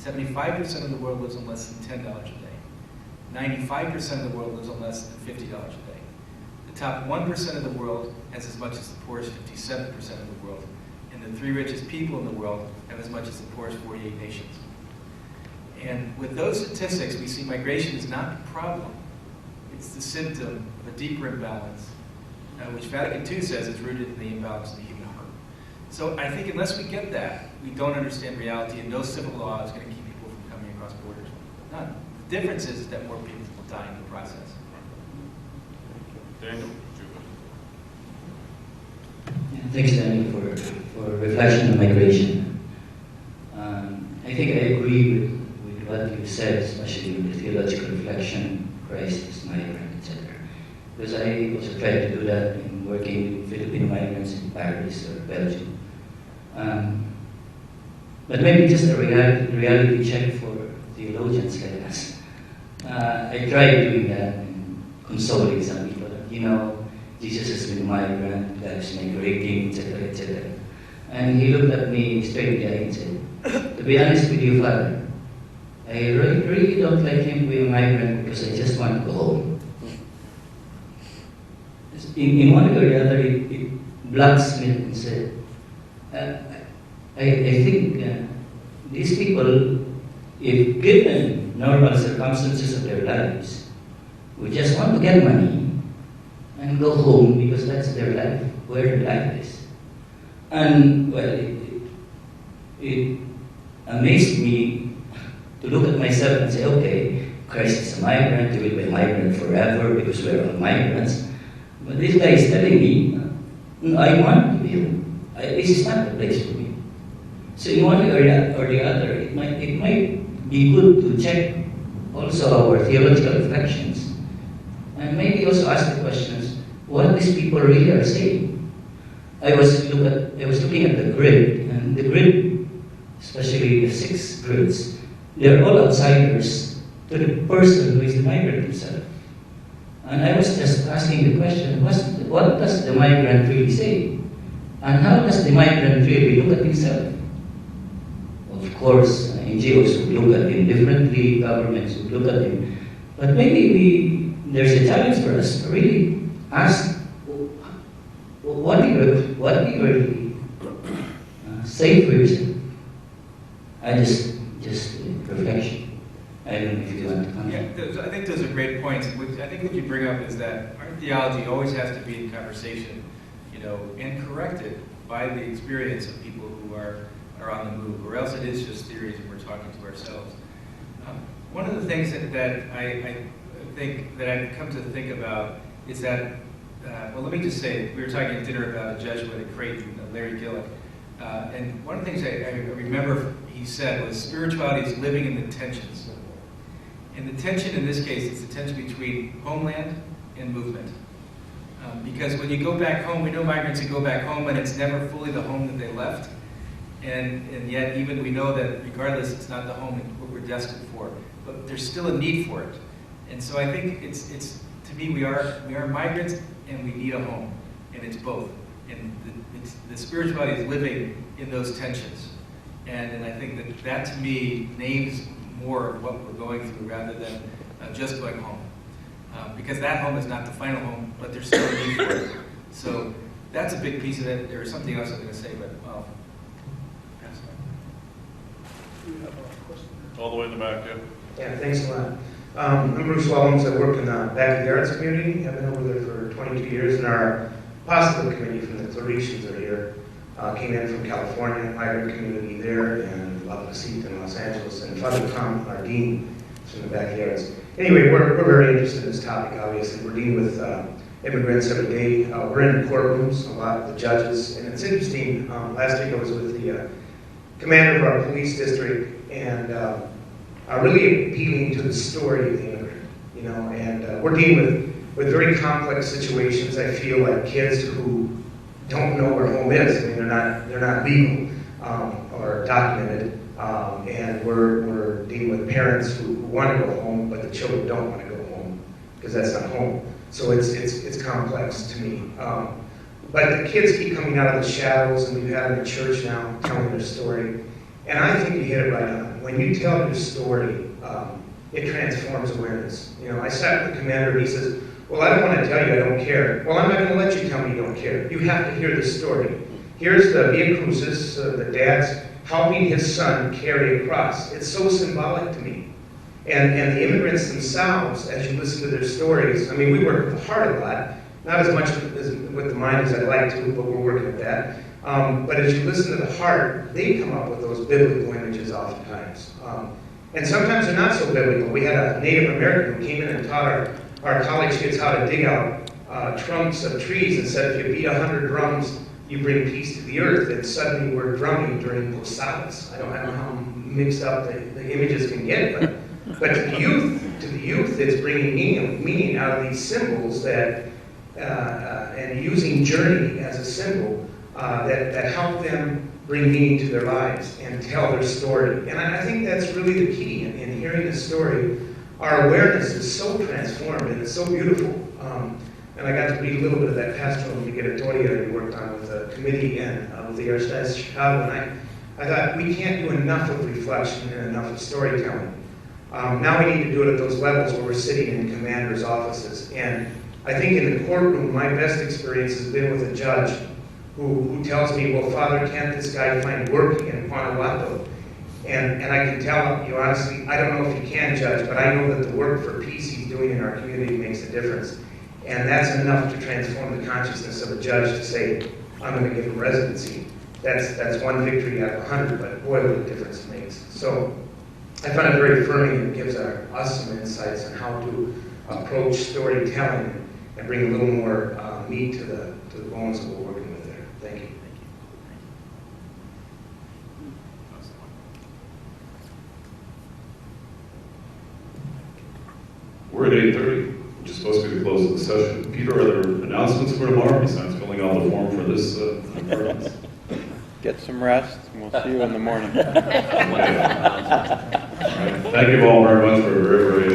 75% of the world lives on less than $10 a day. 95% of the world lives on less than $50 a day. The top 1% of the world has as much as the poorest 57% of the world. And the 3 richest people in the world have as much as the poorest 48 nations. And with those statistics, we see migration is not the problem. It's the symptom of a deeper imbalance, which Vatican II says is rooted in the imbalance of the human heart. So I think unless we get that, we don't understand reality, and no civil law is going to keep people from coming across borders. None. The difference is that more people will die in the process. Daniel, Thanks, Daniel, for reflection on migration. I think I agree with what you said, especially with the theological reflection, Christ is migrant, etc. Because I also tried to do that in working with Filipino migrants in Paris or Belgium. But maybe just a reality check for theologians like us. I tried doing that and consoling some people. You know, Jesus has been a migrant, God is migrating, etc., etc. And he looked at me straight in the eye and said, to be honest with you, Father, I really don't like him being a migrant because I just want to go home. In one way or the other, it blacksmith and said, I think these people, if given normal circumstances of their lives, would just want to get money and go home because that's their life, where their life is. And, well, it amazed me to look at myself and say, okay, Christ is a migrant, he will be a migrant forever because we're all migrants. But this guy is telling me, no, I want to be home. This is not the place for me. So in one way or the other, it might be good to check also our theological reflections and maybe also ask the questions, what these people really are saying. I was looking at the grid, and the grid, especially the 6 grids, they're all outsiders to the person who is the migrant himself. And I was just asking the question, what does the migrant really say? And how does the migrant really look at himself? Of course, NGOs would look at him differently, governments would look at him. But maybe there's a challenge for us to really ask, what do you really say for yourself? I just reflection. I don't know if you want to comment. Yeah, I think those are great points. I think what you bring up is that our theology always has to be in conversation, and corrected by the experience of people who are on the move, or else it is just theories and we're talking to ourselves. One of the things that I think that I've come to think about is that, well, let me just say, we were talking at dinner about a Jesuit at Creighton, Larry Gillick, and one of the things I remember he said was spirituality is living in the tensions. And the tension in this case is the tension between homeland and movement. Because when you go back home, we know migrants who go back home and it's never fully the home that they left. And yet even we know that regardless, it's not the home that we're destined for. But there's still a need for it. And so I think it's to me, we are migrants and we need a home. And it's both. And the spirituality is living in those tensions. And I think that to me names more of what we're going through rather than just going home. Because that home is not the final home, but there's still a need for it. So that's a big piece of it. There was something else I was going to say, but well, pass it on. all the way in the back, yeah. Yeah, thanks a lot. I'm Bruce Wellens. I work in the backyards community. I've been over there for 22 years, and our apostolic committee from the Claretians are here. Came in from California, migrant community there, and La Placita in Los Angeles, and Father Tom, our dean, is from the backyards. Anyway, we're very interested in this topic, obviously. We're dealing with immigrants every day. We're in courtrooms, a lot of the judges, and it's interesting. Last week I was with the commander of our police district, and really appealing to the story of the immigrant, and we're dealing with very complex situations. I feel like kids who don't know where home is. I mean, they're not legal or documented, and we're dealing with parents who want to go home, but the children don't want to go home because that's not home. So it's complex to me. But the kids keep coming out of the shadows, and we've had them in church now telling their story, and I think you hit it right on. when you tell your story, it transforms awareness. You know, I sat with the commander and he says, well, I don't want to tell you I don't care. Well, I'm not going to let you tell me you don't care. You have to hear the story. Here's the Via Crucis, the dad's helping his son carry a cross. It's so symbolic to me. And the immigrants themselves, as you listen to their stories, I mean, we work with the heart a lot, not as much as with the mind as I'd like to, but we're working at that. But as you listen to the heart, they come up with those biblical images oftentimes. And sometimes they're not so biblical. We had a Native American who came in and taught our college kids how to dig out trunks of trees and said, if you beat 100 drums, you bring peace to the earth. And suddenly we're drumming during Posadas. I don't know how mixed up the images can get, but to the youth, it's bringing meaning out of these symbols that, and using journey as a symbol that help them bring meaning to their lives and tell their story. And I think that's really the key in hearing the story. Our awareness is so transformed and it's so beautiful. And I got to read a little bit of that pastoral Migratoria that we worked on with the committee and with the Archdiocese of Chicago. And I thought we can't do enough of reflection and enough of storytelling. Now we need to do it at those levels where we're sitting in commanders' offices. And I think in the courtroom, my best experience has been with a judge who tells me, well, Father, can't this guy find work in Guanajuato? And I can tell you honestly, I don't know if you can, Judge, but I know that the work for peace he's doing in our community makes a difference. And that's enough to transform the consciousness of a judge to say, I'm going to give him residency. That's one victory out of 100, but boy, what a difference it makes. So I find it very affirming. It gives us some insights on how to approach storytelling and bring a little more meat to the bones of what we're working with there. Thank you. We're at 8:30, which is supposed to be the close of the session. Peter, are there announcements for tomorrow besides filling out the form for this conference? Get some rest, and we'll see you in the morning. Thank you all very much for a very, very